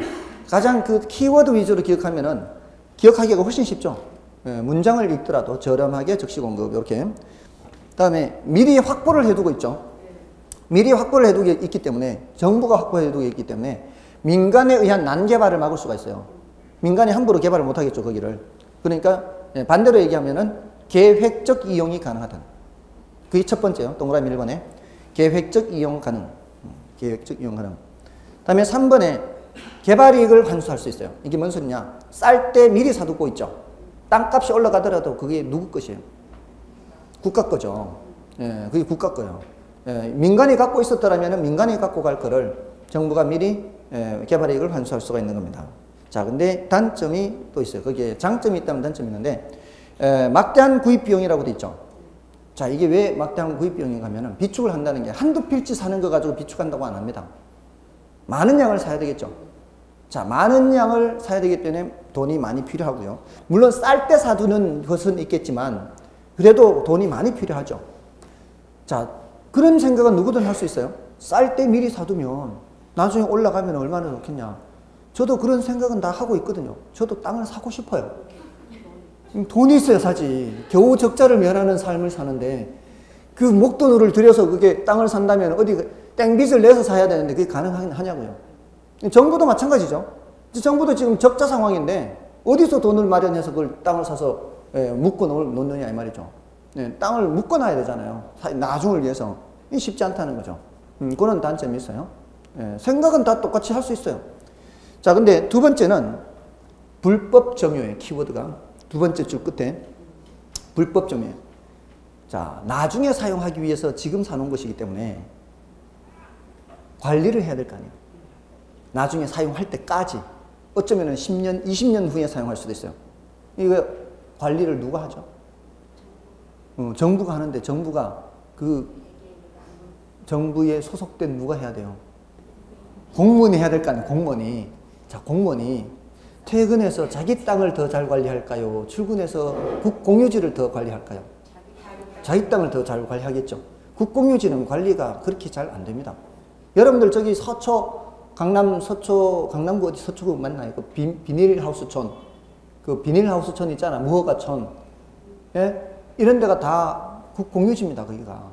가장 그 키워드 위주로 기억하면은 기억하기가 훨씬 쉽죠. 문장을 읽더라도 저렴하게 적시 공급. 이렇게. 다음에 미리 확보를 해두고 있죠. 미리 확보를 해두고 있기 때문에, 정부가 확보해두고 있기 때문에 민간에 의한 난개발을 막을 수가 있어요. 민간이 함부로 개발을 못하겠죠, 거기를. 그러니까 반대로 얘기하면은 계획적 이용이 가능하다. 그게 첫 번째요. 동그라미 1번에 계획적 이용 가능. 계획적 이용 가능. 다음에 3번에 개발이익을 환수할 수 있어요. 이게 뭔 소리냐? 쌀 때 미리 사두고 있죠. 땅값이 올라가더라도 그게 누구 것이에요? 국가 거죠. 예, 그게 국가 거예요. 민간이 갖고 있었더라면 민간이 갖고 갈 거를 정부가 미리 개발 이익을 환수할 수가 있는 겁니다. 자, 근데 단점이 또 있어요. 거기에 장점이 있다면 단점이 있는데 막대한 구입 비용이라고 돼 있죠. 자, 이게 왜 막대한 구입 비용인가 하면은 비축을 한다는 게 한두 필지 사는 거 가지고 비축한다고 안 합니다. 많은 양을 사야 되겠죠. 자, 많은 양을 사야 되기 때문에 돈이 많이 필요하고요. 물론 쌀 때 사두는 것은 있겠지만 그래도 돈이 많이 필요하죠. 자, 그런 생각은 누구든 할 수 있어요. 쌀 때 미리 사두면 나중에 올라가면 얼마나 좋겠냐. 저도 그런 생각은 다 하고 있거든요. 저도 땅을 사고 싶어요. 돈이 있어야 사지. 겨우 적자를 면하는 삶을 사는데 그 목돈을 들여서 그게 땅을 산다면 어디 땡빚을 내서 사야 되는데 그게 가능하냐고요. 정부도 마찬가지죠. 정부도 지금 적자 상황인데 어디서 돈을 마련해서 그걸 땅을 사서 묶어 놓느냐 이 말이죠. 땅을 묶어 놔야 되잖아요. 나중을 위해서. 쉽지 않다는 거죠. 그런 단점이 있어요. 생각은 다 똑같이 할 수 있어요. 자, 근데 두 번째는 불법 점유예요. 키워드가. 두 번째 줄 끝에 불법 점유예요. 자, 나중에 사용하기 위해서 지금 사놓은 것이기 때문에 관리를 해야 될 거 아니에요. 나중에 사용할 때까지. 어쩌면 10년, 20년 후에 사용할 수도 있어요. 이거 관리를 누가 하죠? 정부가 하는데 정부가 그 정부에 소속된 누가 해야 돼요? 공무원이 해야 될 거 아니에요. 공무원이. 자, 공무원이 퇴근해서 자기 땅을 더 잘 관리할까요? 출근해서 국공유지를 더 관리할까요? 자기 땅을 더 잘 관리하겠죠. 국공유지는 관리가 그렇게 잘 안 됩니다. 여러분들 저기 서초, 강남 서초, 강남구 어디 서초구 맞나요? 그 비닐하우스촌. 그 비닐하우스촌 있잖아. 무허가촌. 예? 이런 데가 다 국공유지입니다. 거기가.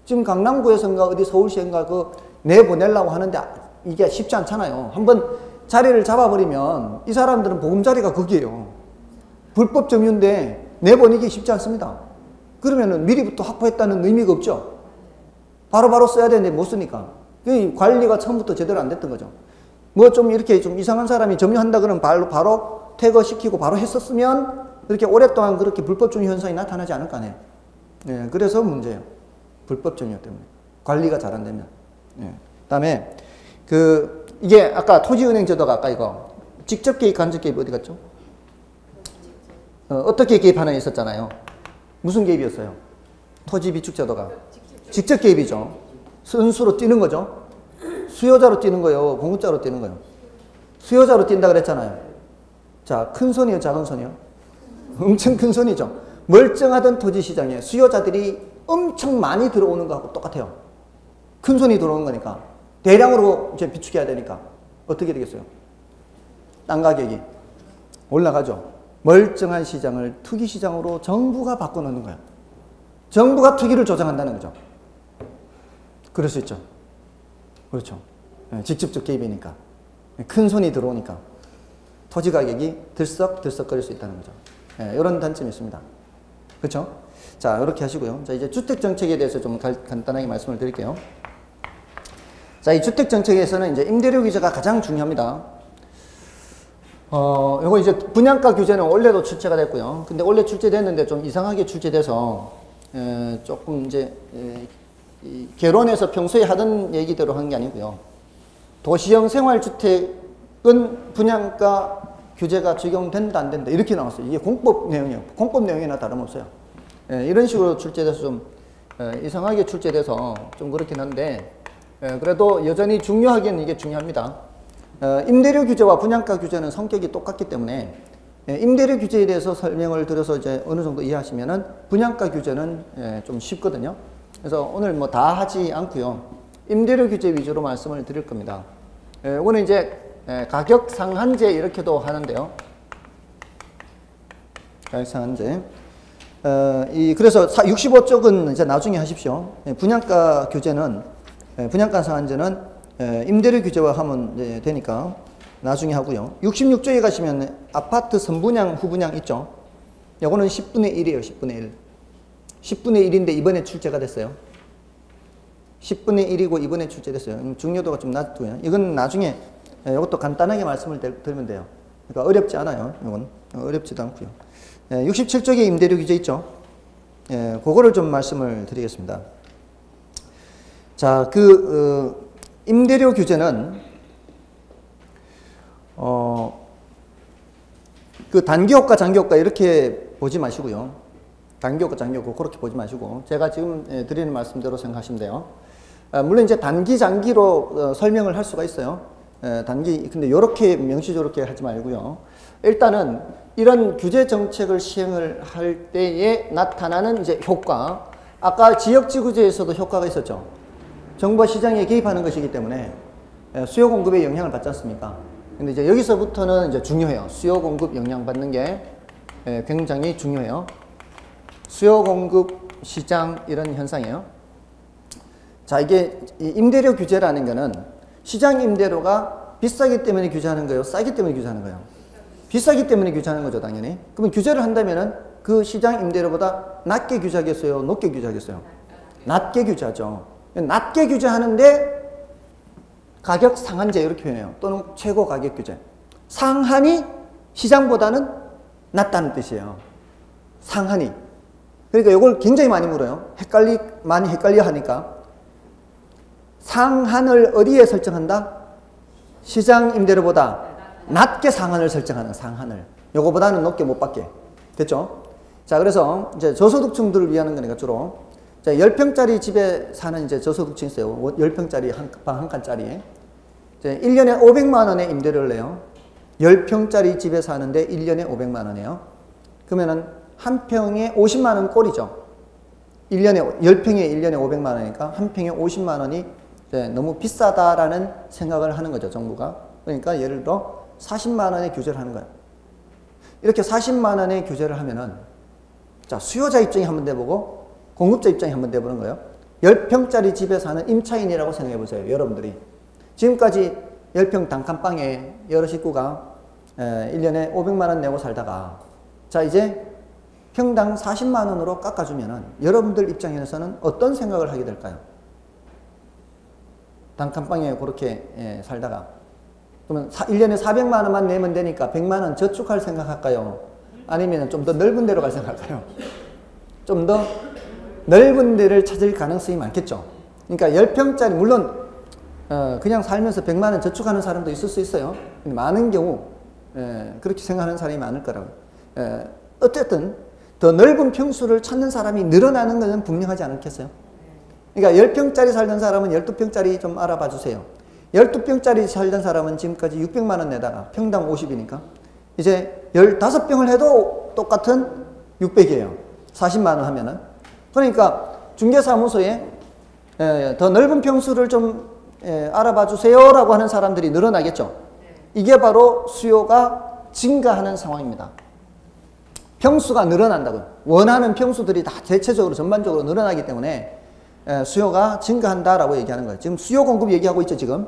지금 강남구에서인가 어디 서울시인가 그 내보내려고 하는데 이게 쉽지 않잖아요. 한번 자리를 잡아버리면 이 사람들은 보금자리가 거기에요. 불법 점유인데 내보내기 쉽지 않습니다. 그러면은 미리부터 확보했다는 의미가 없죠. 바로바로 써야 되는데 못 쓰니까. 그 관리가 처음부터 제대로 안 됐던 거죠. 뭐 좀 이렇게 좀 이상한 사람이 점유한다 그러면 바로 퇴거시키고 바로 했었으면 이렇게 오랫동안 그렇게 불법 점유 현상이 나타나지 않을 거 아니에요. 네, 그래서 문제예요. 불법 점유 때문에. 관리가 잘 안 되면. 네. 그다음에 이게 아까 토지은행 제도가 아까 이거 직접 개입, 간접 개입 어디 갔죠? 어떻게 개입하는 있었잖아요. 무슨 개입이었어요? 토지 비축 제도가 직접 개입이죠. 순수로 뛰는 거죠. 수요자로 뛰는 거예요. 공급자로 뛰는 거예요. 수요자로 뛴다 그랬잖아요. 자, 큰 손이에요, 작은 손이요? 엄청 큰 손이죠. 멀쩡하던 토지 시장에 수요자들이 엄청 많이 들어오는 거하고 똑같아요. 큰 손이 들어오는 거니까. 대량으로 이제 비축해야 되니까. 어떻게 되겠어요? 땅 가격이 올라가죠. 멀쩡한 시장을 투기 시장으로 정부가 바꿔놓는 거예요. 정부가 투기를 조장한다는 거죠. 그럴 수 있죠. 그렇죠. 직접적 개입이니까. 큰 손이 들어오니까. 토지 가격이 들썩들썩거릴 수 있다는 거죠. 이런 단점이 있습니다. 그렇죠? 자, 이렇게 하시고요. 자, 이제 주택정책에 대해서 좀 간단하게 말씀을 드릴게요. 자, 이 주택정책에서는 이제 임대료 규제가 가장 중요합니다. 요거 이제 분양가 규제는 원래도 출제가 됐고요. 근데 원래 출제됐는데 좀 이상하게 출제돼서, 조금 이제, 개론에서 평소에 하던 얘기대로 한 게 아니고요. 도시형 생활주택은 분양가 규제가 적용된다, 안 된다. 이렇게 나왔어요. 이게 공법 내용이에요. 공법 내용이나 다름없어요. 이런 식으로 출제돼서 좀, 이상하게 출제돼서 좀 그렇긴 한데, 그래도 여전히 중요하긴 이게 중요합니다. 임대료 규제와 분양가 규제는 성격이 똑같기 때문에 임대료 규제에 대해서 설명을 드려서 이제 어느 정도 이해하시면은 분양가 규제는 좀 쉽거든요. 그래서 오늘 뭐 다 하지 않고요. 임대료 규제 위주로 말씀을 드릴 겁니다. 이거는 이제 가격 상한제 이렇게도 하는데요. 가격 상한제. 그래서 65쪽은 이제 나중에 하십시오. 분양가 규제는 분양가 상한제는 임대료 규제와 하면 되니까 나중에 하고요. 66조에 가시면 아파트 선분양, 후분양 있죠. 요거는 10분의 1이에요. 10분의 1. 10분의 1인데 이번에 출제가 됐어요. 10분의 1이고 이번에 출제됐어요. 중요도가 좀 낮고요. 이건 나중에 이것도 간단하게 말씀을 드리면 돼요. 그러니까 어렵지 않아요. 이건 어렵지도 않고요. 67쪽에 임대료 규제 있죠. 그거를 좀 말씀을 드리겠습니다. 자, 임대료 규제는 단기효과, 장기효과 이렇게 보지 마시고요. 단기효과, 장기효과 그렇게 보지 마시고 제가 지금 드리는 말씀대로 생각하시면 돼요. 물론 이제 단기, 장기로 설명을 할 수가 있어요. 근데 이렇게 명시적으로 이렇게 하지 말고요. 일단은 이런 규제 정책을 시행을 할 때에 나타나는 이제 효과. 아까 지역지구제에서도 효과가 있었죠. 정부가 시장에 개입하는 것이기 때문에 수요 공급에 영향을 받지 않습니까? 근데 이제 여기서부터는 이제 중요해요. 수요 공급 영향 받는 게 굉장히 중요해요. 수요 공급 시장 이런 현상이에요. 자, 이게 임대료 규제라는 거는 시장 임대료가 비싸기 때문에 규제하는 거예요? 싸기 때문에 규제하는 거예요? 비싸기 때문에 규제하는 거죠, 당연히. 그러면 규제를 한다면은 그 시장 임대료보다 낮게 규제하겠어요? 높게 규제하겠어요? 낮게 규제하죠. 낮게 규제하는데 가격 상한제 이렇게 표현해요. 또는 최고 가격 규제. 상한이 시장보다는 낮다는 뜻이에요. 상한이. 그러니까 이걸 굉장히 많이 물어요. 많이 헷갈려 하니까. 상한을 어디에 설정한다? 시장 임대료보다 낮게 상한을 설정하는 상한을. 요거보다는 높게 못 받게. 됐죠? 자, 그래서 이제 저소득층들을 위한 거니까 주로. 자, 10평짜리 집에 사는 이제 저소득층이 있어요. 10평짜리 방 한 칸짜리. 이제 1년에 500만 원의 임대료를 내요. 10평짜리 집에 사는데 1년에 500만 원이에요. 그러면은 한 평에 50만 원 꼴이죠. 10평에 1년에 500만 원이니까 한 평에 50만 원이 너무 비싸다라는 생각을 하는 거죠, 정부가. 그러니까 예를 들어 40만 원의 규제를 하는 거예요. 이렇게 40만 원의 규제를 하면은 자, 수요자 입장이 한번 돼보고 공급자 입장이 한번 돼보는 거예요. 10평짜리 집에 사는 임차인이라고 생각해 보세요, 여러분들이. 지금까지 10평 단칸방에 여러 식구가 1년에 500만 원 내고 살다가 자, 이제 평당 40만 원으로 깎아주면은 여러분들 입장에서는 어떤 생각을 하게 될까요? 단칸방에 그렇게 살다가 그러면 1년에 400만 원만 내면 되니까 100만 원 저축할 생각할까요? 아니면 좀 더 넓은 데로 갈 생각할까요? 좀 더 넓은 데를 찾을 가능성이 많겠죠. 그러니까 10평짜리 물론 그냥 살면서 100만 원 저축하는 사람도 있을 수 있어요. 많은 경우 그렇게 생각하는 사람이 많을 거라고요. 어쨌든 더 넓은 평수를 찾는 사람이 늘어나는 것은 분명하지 않겠어요? 그러니까 10평짜리 살던 사람은 12평짜리 좀 알아봐 주세요. 12평짜리 살던 사람은 지금까지 600만 원 내다가 평당 50이니까 이제 15평을 해도 똑같은 600이에요. 40만 원 하면은. 그러니까 중개사무소에 더 넓은 평수를 좀 알아봐 주세요 라고 하는 사람들이 늘어나겠죠. 이게 바로 수요가 증가하는 상황입니다. 평수가 늘어난다고요. 원하는 평수들이 다 대체적으로 전반적으로 늘어나기 때문에 수요가 증가한다라고 얘기하는 거예요. 지금 수요 공급 얘기하고 있죠, 지금.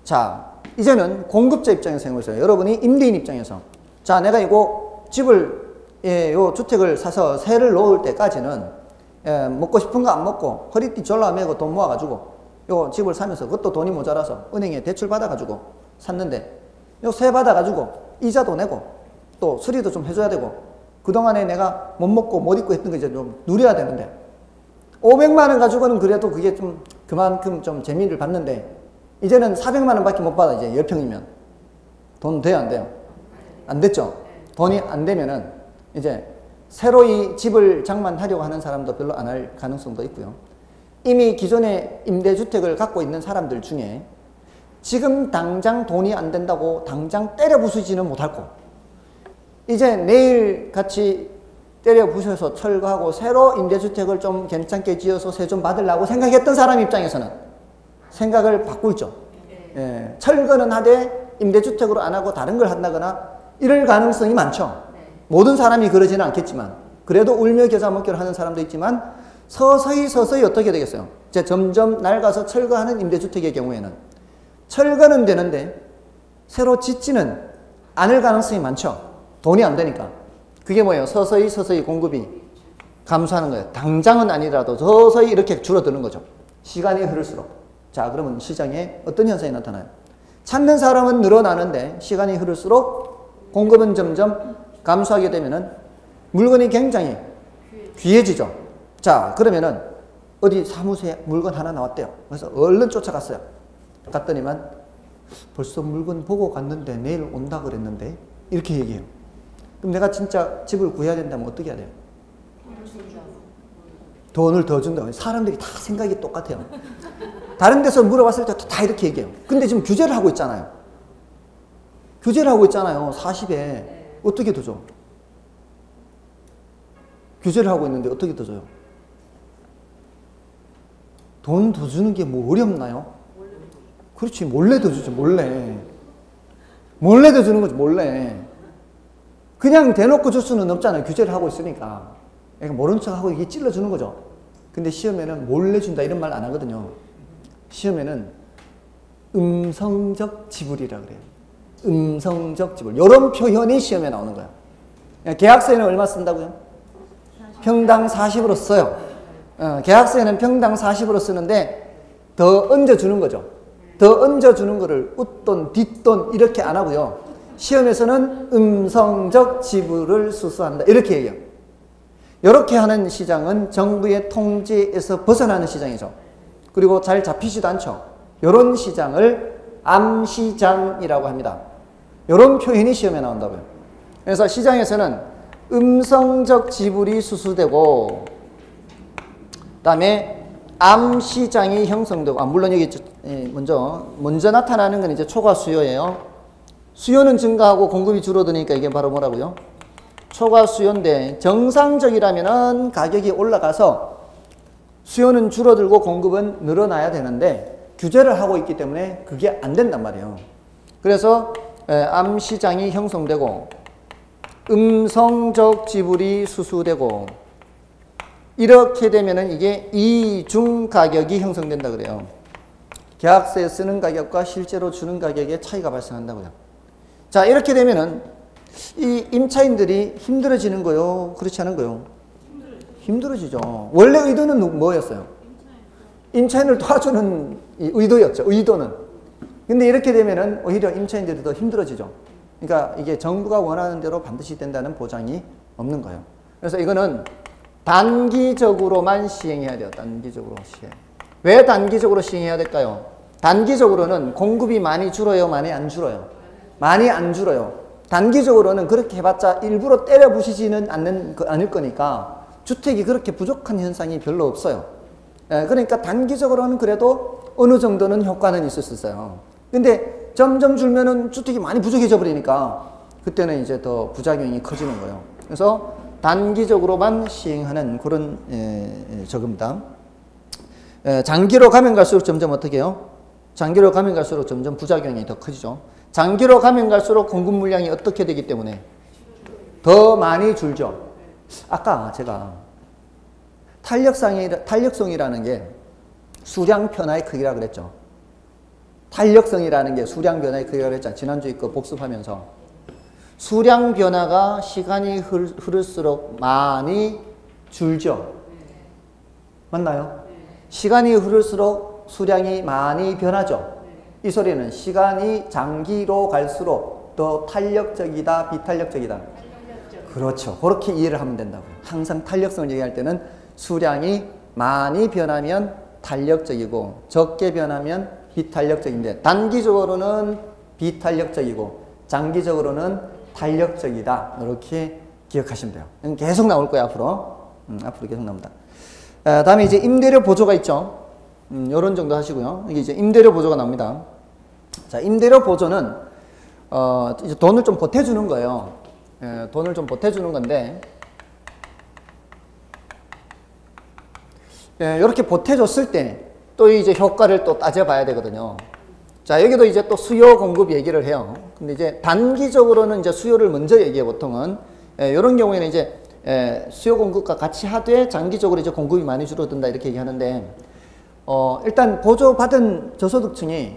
자, 이제는 공급자 입장에서 생각해보세요. 여러분이 임대인 입장에서. 자, 내가 이거 집을, 요 주택을 사서 세를 놓을 때까지는 먹고 싶은 거 안 먹고 허리띠 졸라매고 돈 모아가지고 요 집을 사면서 그것도 돈이 모자라서 은행에 대출 받아가지고 샀는데 요 세 받아가지고 이자도 내고 또 수리도 좀 해줘야 되고 그동안에 내가 못 먹고 못 입고 했던 거 이제 좀 누려야 되는데 500만 원 가지고는 그래도 그게 좀 그만큼 좀 재미를 받는데 이제는 400만 원 밖에 못 받아. 이제 10평이면 돈 돼요, 안 돼요? 안 됐죠? 돈이 안 되면은 이제 새로 이 집을 장만하려고 하는 사람도 별로 안 할 가능성도 있고요. 이미 기존에 임대주택을 갖고 있는 사람들 중에 지금 당장 돈이 안 된다고 당장 때려 부수지는 못할 거. 이제 내일 같이 때려 부셔서 철거하고 새로 임대주택을 좀 괜찮게 지어서 세 좀 받으려고 생각했던 사람 입장에서는 생각을 바꾸죠. 철거는 하되 임대주택으로 안 하고 다른 걸 한다거나 이럴 가능성이 많죠. 모든 사람이 그러지는 않겠지만 그래도 울며 겨자 먹기를 하는 사람도 있지만 서서히 어떻게 되겠어요? 이제 점점 낡아서 철거하는 임대주택의 경우에는 철거는 되는데 새로 짓지는 않을 가능성이 많죠. 돈이 안 되니까. 그게 뭐예요? 서서히 공급이 감소하는 거예요. 당장은 아니라도 서서히 이렇게 줄어드는 거죠. 시간이 흐를수록. 자, 그러면 시장에 어떤 현상이 나타나요? 찾는 사람은 늘어나는데 시간이 흐를수록 공급은 점점 감소하게 되면은 물건이 굉장히 귀해지죠. 자, 그러면은 어디 사무소에 물건 하나 나왔대요. 그래서 얼른 쫓아갔어요. 갔더니만 벌써 물건 보고 갔는데 내일 온다 그랬는데 이렇게 얘기해요. 그럼 내가 진짜 집을 구해야 된다면 어떻게 해야 돼요? 돈을 더 준다고. 사람들이 다 생각이 똑같아요. 다른 데서 물어봤을 때 다 이렇게 얘기해요. 근데 지금 규제를 하고 있잖아요. 규제를 하고 있잖아요. 40에. 어떻게 더 줘? 규제를 하고 있는데 어떻게 더 줘요? 돈 더 주는 게 뭐 어렵나요? 그렇지. 몰래 더 주죠. 몰래. 몰래 더 주는 거지. 몰래. 그냥 대놓고 줄 수는 없잖아요. 규제를 하고 있으니까. 그러니까 모른 척하고 이게 찔러주는 거죠. 근데 시험에는 몰래 준다 이런 말 안 하거든요. 시험에는 음성적 지불이라 그래요. 음성적 지불. 이런 표현이 시험에 나오는 거예요. 계약서에는 얼마 쓴다고요? 평당 40으로 써요. 계약서에는 평당 40으로 쓰는데 더 얹어주는 거죠. 더 얹어주는 거를 웃돈, 뒷돈 이렇게 안 하고요. 시험에서는 음성적 지불을 수수한다. 이렇게 얘기해요. 이렇게 하는 시장은 정부의 통제에서 벗어나는 시장이죠. 그리고 잘 잡히지도 않죠. 이런 시장을 암시장이라고 합니다. 이런 표현이 시험에 나온다고요. 그래서 시장에서는 음성적 지불이 수수되고 그다음에 암시장이 형성되고 물론 여기 먼저 나타나는 건 이제 초과 수요예요. 수요는 증가하고 공급이 줄어드니까 이게 바로 뭐라고요? 초과 수요인데 정상적이라면은 가격이 올라가서 수요는 줄어들고 공급은 늘어나야 되는데 규제를 하고 있기 때문에 그게 안 된단 말이에요. 그래서 암시장이 형성되고 음성적 지불이 수수되고 이렇게 되면은 이게 이중 가격이 형성된다 그래요. 계약서에 쓰는 가격과 실제로 주는 가격에 차이가 발생한다고요. 자, 이렇게 되면은 이 임차인들이 힘들어지는 거요? 그렇지 않은 거요? 힘들어지죠. 원래 의도는 뭐였어요? 임차인을 도와주는 의도였죠. 의도는. 근데 이렇게 되면은 오히려 임차인들이 더 힘들어지죠. 그러니까 이게 정부가 원하는 대로 반드시 된다는 보장이 없는 거예요. 그래서 이거는 단기적으로만 시행해야 돼요. 단기적으로 시행. 왜 단기적으로 시행해야 될까요? 단기적으로는 공급이 많이 줄어요? 많이 안 줄어요? 많이 안 줄어요. 단기적으로는 그렇게 해봤자 일부러 때려 부시지는 않을 거니까 주택이 그렇게 부족한 현상이 별로 없어요. 그러니까 단기적으로는 그래도 어느 정도는 효과는 있을 수 있어요. 근데 점점 줄면은 주택이 많이 부족해져 버리니까 그때는 이제 더 부작용이 커지는 거예요. 그래서 단기적으로만 시행하는 그런 저겁니다. 장기로 가면 갈수록 점점 어떻게 해요? 장기로 가면 갈수록 점점 부작용이 더 커지죠. 장기로 가면 갈수록 공급 물량이 어떻게 되기 때문에 더 많이 줄죠. 아까 제가 탄력성이라는 게 수량 변화의 크기라 그랬죠. 탄력성이라는 게 수량 변화의 크기라 그랬잖아요. 지난주에 그 복습하면서 수량 변화가 시간이 흐를수록 많이 줄죠. 맞나요? 시간이 흐를수록 수량이 많이 변하죠. 이 소리는 시간이 장기로 갈수록 더 탄력적이다, 비탄력적이다? 그렇죠. 그렇게 이해를 하면 된다고요. 항상 탄력성을 얘기할 때는 수량이 많이 변하면 탄력적이고 적게 변하면 비탄력적인데 단기적으로는 비탄력적이고 장기적으로는 탄력적이다. 이렇게 기억하시면 돼요. 계속 나올 거예요. 앞으로 계속 나옵니다. 다음에 이제 임대료 보조가 있죠. 요런 정도 하시고요. 이게 이제 임대료 보조가 나옵니다. 자, 임대료 보조는 이제 돈을 좀 보태주는 거예요. 돈을 좀 보태주는 건데 이렇게 보태줬을 때 또 이제 효과를 또 따져봐야 되거든요. 자, 여기도 이제 또 수요 공급 얘기를 해요. 근데 이제 단기적으로는 이제 수요를 먼저 얘기해 보통은 이런 경우에는 이제 수요 공급과 같이 하되 장기적으로 이제 공급이 많이 줄어든다 이렇게 얘기하는데 일단 보조받은 저소득층이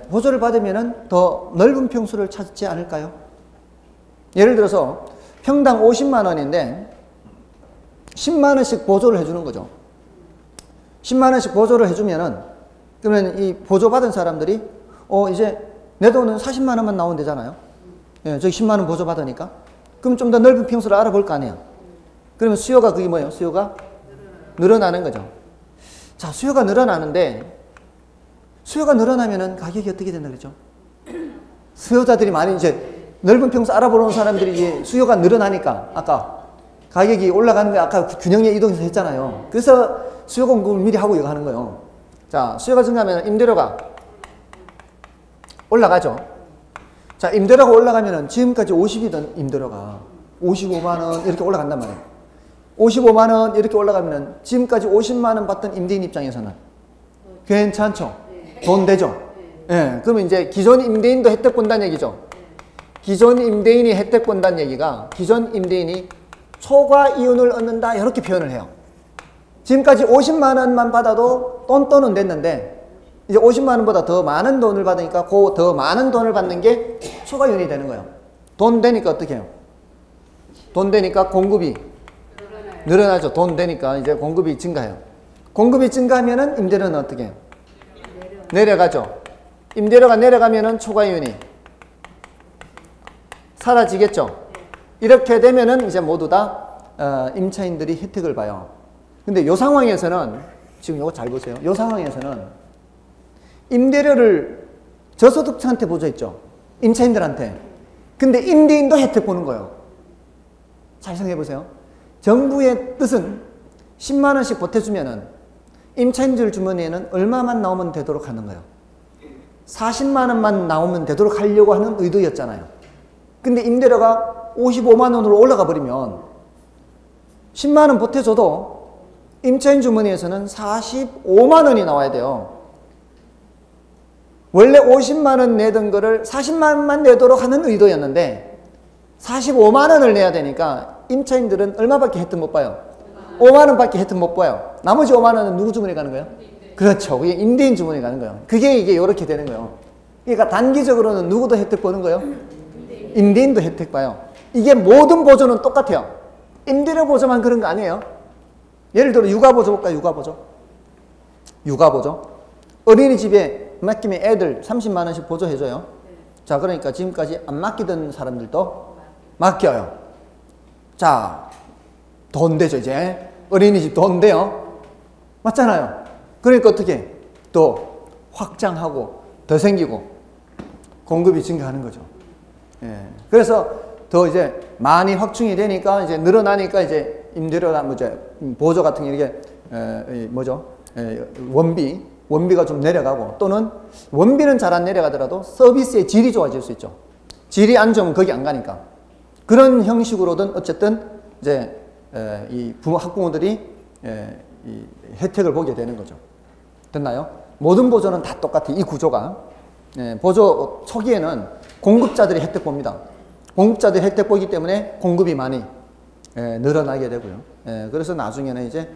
보조를 받으면은 더 넓은 평수를 찾지 않을까요? 예를 들어서 평당 50만 원인데 10만 원씩 보조를 해주는 거죠. 10만 원씩 보조를 해주면은 그러면 이 보조받은 사람들이 이제 내 돈은 40만 원만 나오면 되잖아요. 저기 10만 원 보조받으니까. 그럼 좀 더 넓은 평수를 알아볼 거 아니에요. 그러면 수요가 그게 뭐예요? 수요가 늘어나는 거죠. 자, 수요가 늘어나는데 수요가 늘어나면은 가격이 어떻게 된다 그랬죠? 수요자들이 많이 이제 넓은 평수 알아보는 사람들이 이제 수요가 늘어나니까 아까 가격이 올라가는 거 아까 균형의 이동에서 했잖아요. 그래서 수요 공급을 미리 하고 이거 하는 거예요. 자, 수요가 증가하면 임대료가 올라가죠. 자, 임대료가 올라가면은 지금까지 50이던 임대료가 55만 원 이렇게 올라간단 말이에요. 55만 원 이렇게 올라가면은 지금까지 50만 원 받던 임대인 입장에서는 괜찮죠. 돈 되죠. 예, 그러면 이제 기존 임대인도 혜택 본다는 얘기죠. 기존 임대인이 혜택 본다는 얘기가 기존 임대인이 초과 이윤을 얻는다 이렇게 표현을 해요. 지금까지 50만 원만 받아도 똔똔은 됐는데 이제 50만 원보다 더 많은 돈을 받으니까 그 더 많은 돈을 받는 게 초과 이윤이 되는 거예요. 돈 되니까 어떻게 해요? 돈 되니까 공급이 늘어나죠. 돈 되니까 이제 공급이 증가해요. 공급이 증가하면은 임대료는 어떻게 해요? 내려가죠. 임대료가 내려가면은 초과 이윤이 사라지겠죠. 이렇게 되면은 이제 모두 다 임차인들이 혜택을 봐요. 근데 요 상황에서는 지금 요거 잘 보세요. 요 상황에서는 임대료를 저소득층한테 보조했죠. 임차인들한테. 근데 임대인도 혜택 보는 거예요. 잘 생각해 보세요. 정부의 뜻은 10만 원씩 보태주면은 임차인들 주머니에는 얼마만 나오면 되도록 하는 거예요. 40만 원만 나오면 되도록 하려고 하는 의도였잖아요. 근데 임대료가 55만 원으로 올라가 버리면 10만 원 보태줘도 임차인 주머니에서는 45만 원이 나와야 돼요. 원래 50만 원 내던 거를 40만 원만 내도록 하는 의도였는데 45만 원을 내야 되니까 임차인들은 얼마밖에 혜택 못 봐요? 5만 원밖에 혜택 못 봐요. 나머지 5만 원은 누구 주머니에 가는 거예요? 그렇죠. 그게 임대인 주머니에 가는 거예요. 그게 이게 이렇게 되는 거예요. 그러니까 단기적으로는 누구도 혜택 보는 거예요? 임대인도 혜택 봐요. 이게 모든 보조는 똑같아요. 임대료 보조만 그런 거 아니에요. 예를 들어 육아보조 볼까요? 육아보조. 육아보조. 어린이집에 맡기면 애들 30만 원씩 보조해줘요. 자, 그러니까 지금까지 안 맡기던 사람들도 맡겨요. 자, 돈 되죠, 이제. 어린이집 돈 돼요. 맞잖아요. 그러니까 어떻게? 또 확장하고 더 생기고 공급이 증가하는 거죠. 예. 그래서 더 이제 많이 확충이 되니까 이제 늘어나니까 이제 임대료나 뭐 이제 보조 같은 게 이게 원비가 좀 내려가고 또는 원비는 잘 안 내려가더라도 서비스의 질이 좋아질 수 있죠. 질이 안 좋으면 거기 안 가니까 그런 형식으로든 어쨌든 이제 이 학부모들이 이 혜택을 보게 되는 거죠. 됐나요? 모든 보조는 다 똑같아. 이 구조가 보조 초기에는 공급자들이 혜택 봅니다. 공급자들이 혜택 보기 때문에 공급이 많이 늘어나게 되고요. 그래서 나중에는 이제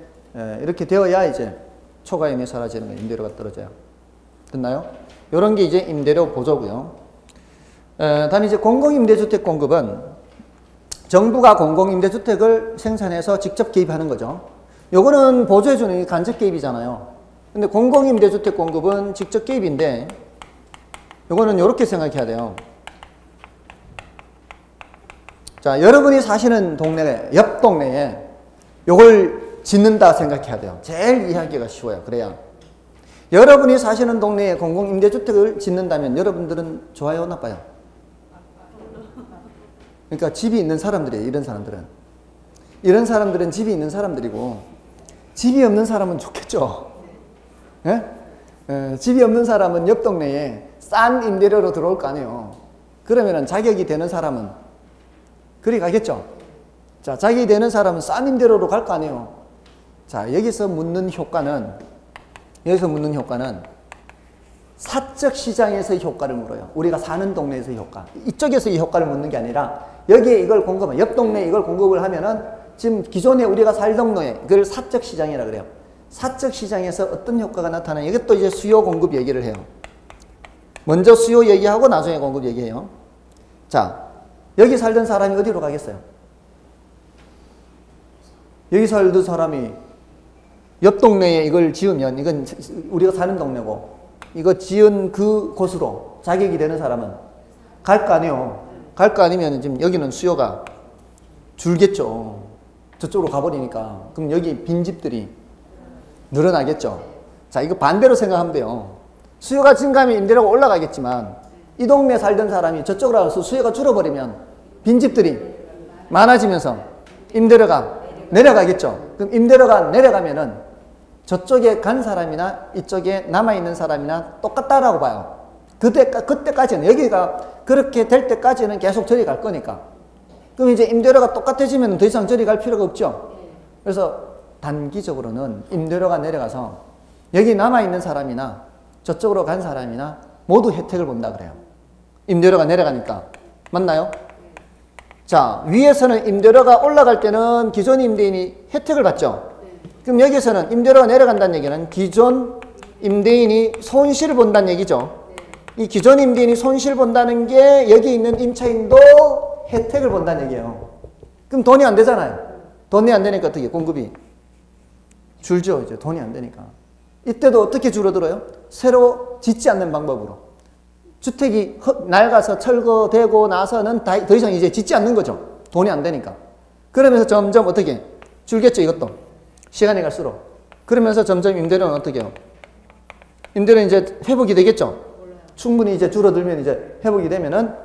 이렇게 되어야 이제 초과임이 사라지는 거예요. 임대료가 떨어져요. 됐나요? 이런 게 이제 임대료 보조고요. 다음에 이제 공공임대주택 공급은 정부가 공공임대주택을 생산해서 직접 개입하는 거죠. 요거는 보조해주는 간접 개입이잖아요. 근데 공공임대주택 공급은 직접 개입인데 요거는 이렇게 생각해야 돼요. 자, 여러분이 사시는 동네, 옆 동네에 요걸 짓는다 생각해야 돼요. 제일 이해하기가 쉬워요. 그래야. 여러분이 사시는 동네에 공공임대주택을 짓는다면 여러분들은 좋아요, 나빠요? 그러니까 집이 있는 사람들이에요. 이런 사람들은. 이런 사람들은 집이 있는 사람들이고 집이 없는 사람은 좋겠죠. 예? 집이 없는 사람은 옆 동네에 싼 임대료로 들어올 거 아니에요. 그러면은 자격이 되는 사람은 그리 가겠죠. 자, 자격이 되는 사람은 싼 임대료로 갈 거 아니에요. 자, 여기서 묻는 효과는 사적 시장에서의 효과를 물어요. 우리가 사는 동네에서의 효과. 이쪽에서 이 효과를 묻는 게 아니라 여기에 이걸 공급하면, 옆 동네에 이걸 공급을 하면은 지금 기존에 우리가 살던 동네, 그걸 사적 시장이라 그래요. 사적 시장에서 어떤 효과가 나타나요? 이것도 이제 수요 공급 얘기를 해요. 먼저 수요 얘기하고 나중에 공급 얘기해요. 자, 여기 살던 사람이 어디로 가겠어요? 여기 살던 사람이 옆 동네에 이걸 지으면 이건 우리가 사는 동네고 이거 지은 그 곳으로 자격이 되는 사람은 갈 거 아니에요. 갈 거 아니면 지금 여기는 수요가 줄겠죠. 저쪽으로 가버리니까. 그럼 여기 빈집들이 늘어나겠죠. 자, 이거 반대로 생각하면 돼요. 수요가 증가하면 임대료가 올라가겠지만 이 동네에 살던 사람이 저쪽으로 가서 수요가 줄어버리면 빈집들이 많아지면서 임대료가 내려가겠죠. 그럼 임대료가 내려가면은 저쪽에 간 사람이나 이쪽에 남아있는 사람이나 똑같다라고 봐요. 그때까지는, 여기가 그렇게 될 때까지는 계속 저리 갈 거니까. 그럼 이제 임대료가 똑같아지면 더 이상 저리 갈 필요가 없죠. 그래서 단기적으로는 임대료가 내려가서 여기 남아있는 사람이나 저쪽으로 간 사람이나 모두 혜택을 본다 그래요. 임대료가 내려가니까. 맞나요? 자, 위에서는 임대료가 올라갈 때는 기존 임대인이 혜택을 받죠. 그럼 여기서는 임대료가 내려간다는 얘기는 기존 임대인이 손실을 본다는 얘기죠. 이 기존 임대인이 손실 본다는 게 여기 있는 임차인도 혜택을 본다는 얘기예요. 그럼 돈이 안 되잖아요. 돈이 안 되니까 어떻게 공급이 줄죠. 이제 돈이 안 되니까. 이때도 어떻게 줄어들어요? 새로 짓지 않는 방법으로. 주택이 낡아서 철거되고 나서는 더 이상 이제 짓지 않는 거죠. 돈이 안 되니까. 그러면서 점점 어떻게 줄겠죠. 이것도 시간이 갈수록. 그러면서 점점 임대료는 어떻게 해요? 임대료는 이제 회복이 되겠죠. 충분히 이제 줄어들면 이제 회복이 되면은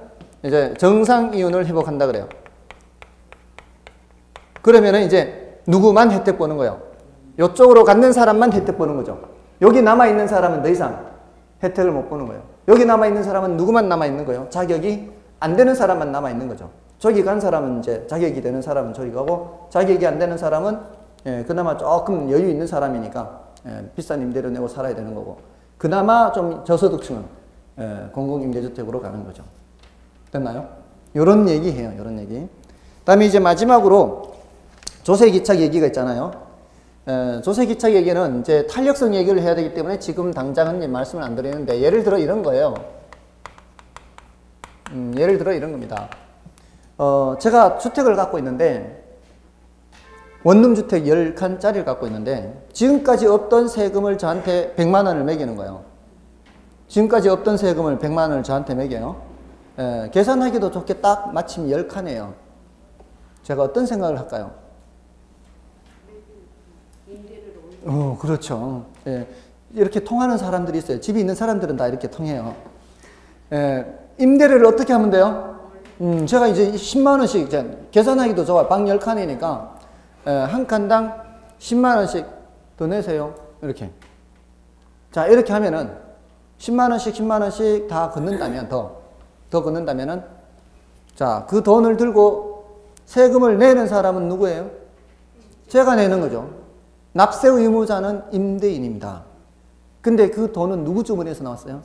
이제 정상 이윤을 회복한다 그래요. 그러면은 이제 누구만 혜택 보는 거예요? 이쪽으로 갖는 사람만 혜택 보는 거죠. 여기 남아있는 사람은 더 이상 혜택을 못 보는 거예요. 여기 남아있는 사람은 누구만 남아있는 거예요? 자격이 안 되는 사람만 남아있는 거죠. 저기 간 사람은 이제 자격이 되는 사람은 저기 가고, 자격이 안 되는 사람은 그나마 조금 여유 있는 사람이니까 비싼 임대료 내고 살아야 되는 거고, 그나마 좀 저소득층은 공공임대주택으로 가는 거죠. 됐나요? 요런 얘기 해요. 요런 얘기. 그 다음에 이제 마지막으로 조세기착 얘기가 있잖아요. 조세기착 얘기는 이제 탄력성 얘기를 해야 되기 때문에 지금 당장은 말씀을 안 드리는데, 예를 들어 이런 거예요. 예를 들어 이런 겁니다. 제가 주택을 갖고 있는데, 원룸주택 10칸짜리를 갖고 있는데, 지금까지 없던 세금을 저한테 100만 원을 매기는 거예요. 지금까지 없던 세금을 100만 원을 저한테 매겨요. 계산하기도 좋게 딱 마침 10칸이에요. 제가 어떤 생각을 할까요? 그렇죠. 이렇게 통하는 사람들이 있어요. 집이 있는 사람들은 다 이렇게 통해요. 임대료를 어떻게 하면 돼요? 제가 이제 10만 원씩, 계산하기도 좋아요. 방 10칸이니까, 한 칸당 10만 원씩 더 내세요. 이렇게. 자, 이렇게 하면은 10만 원씩, 10만 원씩 다 걷는다면, 더 걷는다면은, 자, 그 돈을 들고 세금을 내는 사람은 누구예요? 제가 내는 거죠. 납세 의무자는 임대인입니다. 근데 그 돈은 누구 주머니에서 나왔어요?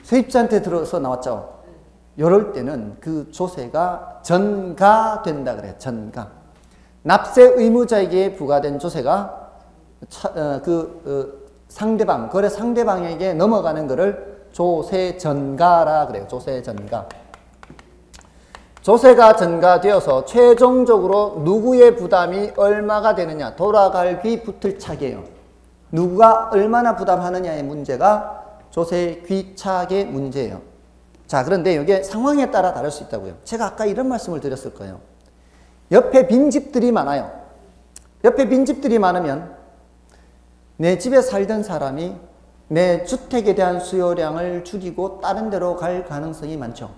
세입자한테 들어서 나왔죠. 이럴 때는 그 조세가 전가된다 그래요. 전가. 납세 의무자에게 부과된 조세가 상대방, 거래 상대방에게 넘어가는 것을 조세전가라 그래요. 조세전가. 조세가 전가되어서 최종적으로 누구의 부담이 얼마가 되느냐, 돌아갈 귀 붙을 차기예요. 누가 얼마나 부담하느냐의 문제가 조세 귀착의 문제예요. 자, 그런데 이게 상황에 따라 다를 수 있다고요. 제가 아까 이런 말씀을 드렸을 거예요. 옆에 빈집들이 많아요. 옆에 빈집들이 많으면 내 집에 살던 사람이 내 주택에 대한 수요량을 줄이고 다른 데로 갈 가능성이 많죠.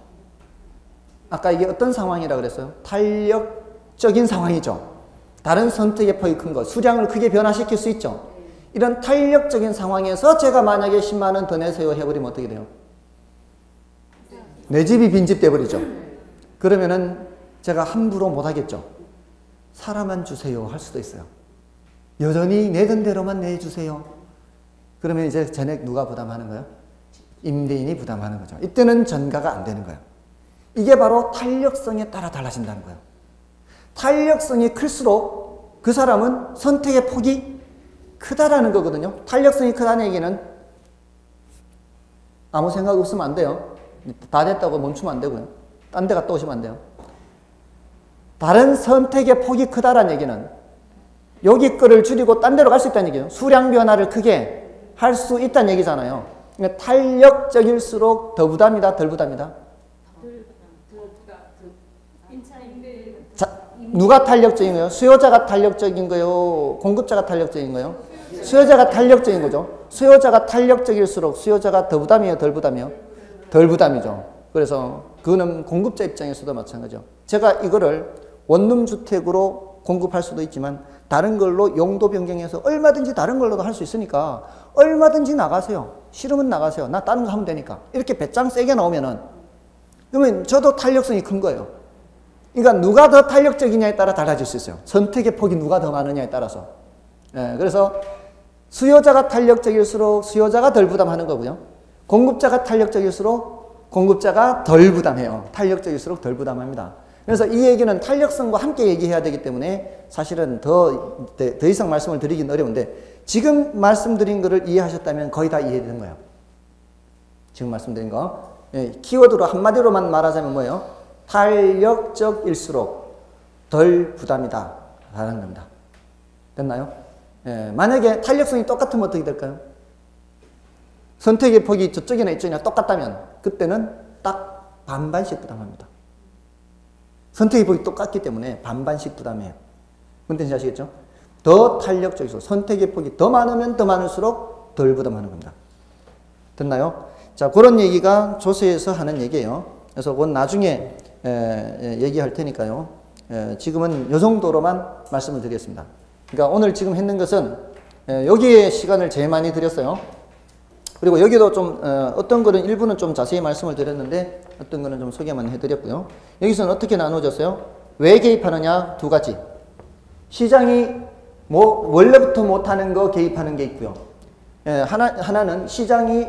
아까 이게 어떤 상황이라고 그랬어요? 탄력적인 상황이죠. 다른 선택의 폭이 큰 것, 수량을 크게 변화시킬 수 있죠. 이런 탄력적인 상황에서 제가 만약에 10만 원 더 내세요 해버리면 어떻게 돼요? 내 집이 빈집 돼버리죠. 그러면은 제가 함부로 못하겠죠. 사람만 주세요 할 수도 있어요. 여전히 내던 대로만 내주세요. 그러면 이제 전액 누가 부담하는 거예요? 임대인이 부담하는 거죠. 이때는 전가가 안 되는 거예요. 이게 바로 탄력성에 따라 달라진다는 거예요. 탄력성이 클수록 그 사람은 선택의 폭이 크다라는 거거든요. 탄력성이 크다는 얘기는 아무 생각 없으면 안 돼요. 다 됐다고 멈추면 안 되고요. 딴 데 갔다 오시면 안 돼요. 다른 선택의 폭이 크다라는 얘기는 여기 거를 줄이고 딴 데로 갈 수 있다는 얘기예요. 수량 변화를 크게 할 수 있다는 얘기잖아요. 그러니까 탄력적일수록 더 부담이다, 덜 부담이다? 자, 누가 탄력적인 거예요? 수요자가 탄력적인 거예요? 공급자가 탄력적인 거예요? 수요자가 탄력적인 거죠. 수요자가 탄력적일수록 수요자가 더 부담이에요, 덜 부담이에요? 덜 부담이죠. 그래서 그거는 공급자 입장에서도 마찬가지죠. 제가 이거를 원룸 주택으로 공급할 수도 있지만 다른 걸로 용도 변경해서 얼마든지 다른 걸로도 할 수 있으니까 얼마든지 나가세요. 싫으면 나가세요. 나 다른 거 하면 되니까. 이렇게 배짱 세게 나오면은 그러면 저도 탄력성이 큰 거예요. 그러니까 누가 더 탄력적이냐에 따라 달라질 수 있어요. 선택의 폭이 누가 더 많으냐에 따라서. 예, 그래서 수요자가 탄력적일수록 수요자가 덜 부담하는 거고요. 공급자가 탄력적일수록 공급자가 덜 부담해요. 탄력적일수록 덜 부담합니다. 그래서 이 얘기는 탄력성과 함께 얘기해야 되기 때문에 사실은 더 이상 말씀을 드리긴 어려운데 지금 말씀드린 거를 이해하셨다면 거의 다 이해되는 거예요. 지금 말씀드린 거. 예, 키워드로 한마디로만 말하자면 뭐예요? 탄력적일수록 덜 부담이다 라는 겁니다. 됐나요? 예, 만약에 탄력성이 똑같으면 어떻게 될까요? 선택의 폭이 저쪽이나 이쪽이나 똑같다면 그때는 딱 반반씩 부담합니다. 선택의 폭이 똑같기 때문에 반반씩 부담해요. 무슨 뜻인지 아시겠죠? 더 탄력적이고 선택의 폭이 더 많으면 더 많을수록 덜 부담하는 겁니다. 됐나요? 자, 그런 얘기가 조세에서 하는 얘기예요. 그래서 그건 나중에 얘기할 테니까요. 지금은 이 정도로만 말씀을 드리겠습니다. 그러니까 오늘 지금 했는 것은 여기에 시간을 제일 많이 드렸어요. 그리고 여기도 좀 어떤 거는 일부는 좀 자세히 말씀을 드렸는데 어떤 거는 좀 소개만 해드렸고요. 여기서는 어떻게 나눠졌어요? 왜 개입하느냐? 두 가지. 시장이 뭐 원래부터 못하는 거 개입하는 게 있고요. 하나는 시장이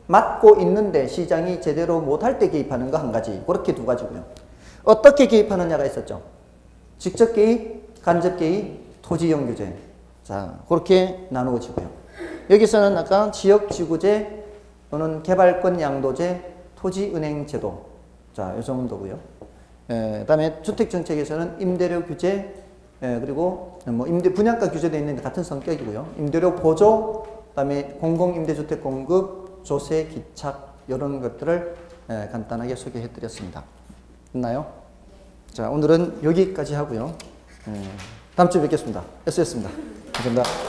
맡고 있는데 시장이 제대로 못할 때 개입하는 거 한 가지. 그렇게 두 가지고요. 어떻게 개입하느냐가 있었죠. 직접 개입, 간접 개입, 토지이용 규제. 자, 그렇게 나누어지고요. 여기서는 아까 지역지구제 또는 개발권 양도제, 토지은행제도. 자, 이 정도고요. 그 다음에 주택정책에서는 임대료 규제, 그리고 뭐 분양가 규제도 있는 같은 성격이고요. 임대료 보조, 그 다음에 공공임대주택 공급, 조세, 기착 이런 것들을 간단하게 소개해 드렸습니다. 됐나요? 자, 오늘은 여기까지 하고요. 다음 주에 뵙겠습니다. S였습니다. 감사합니다.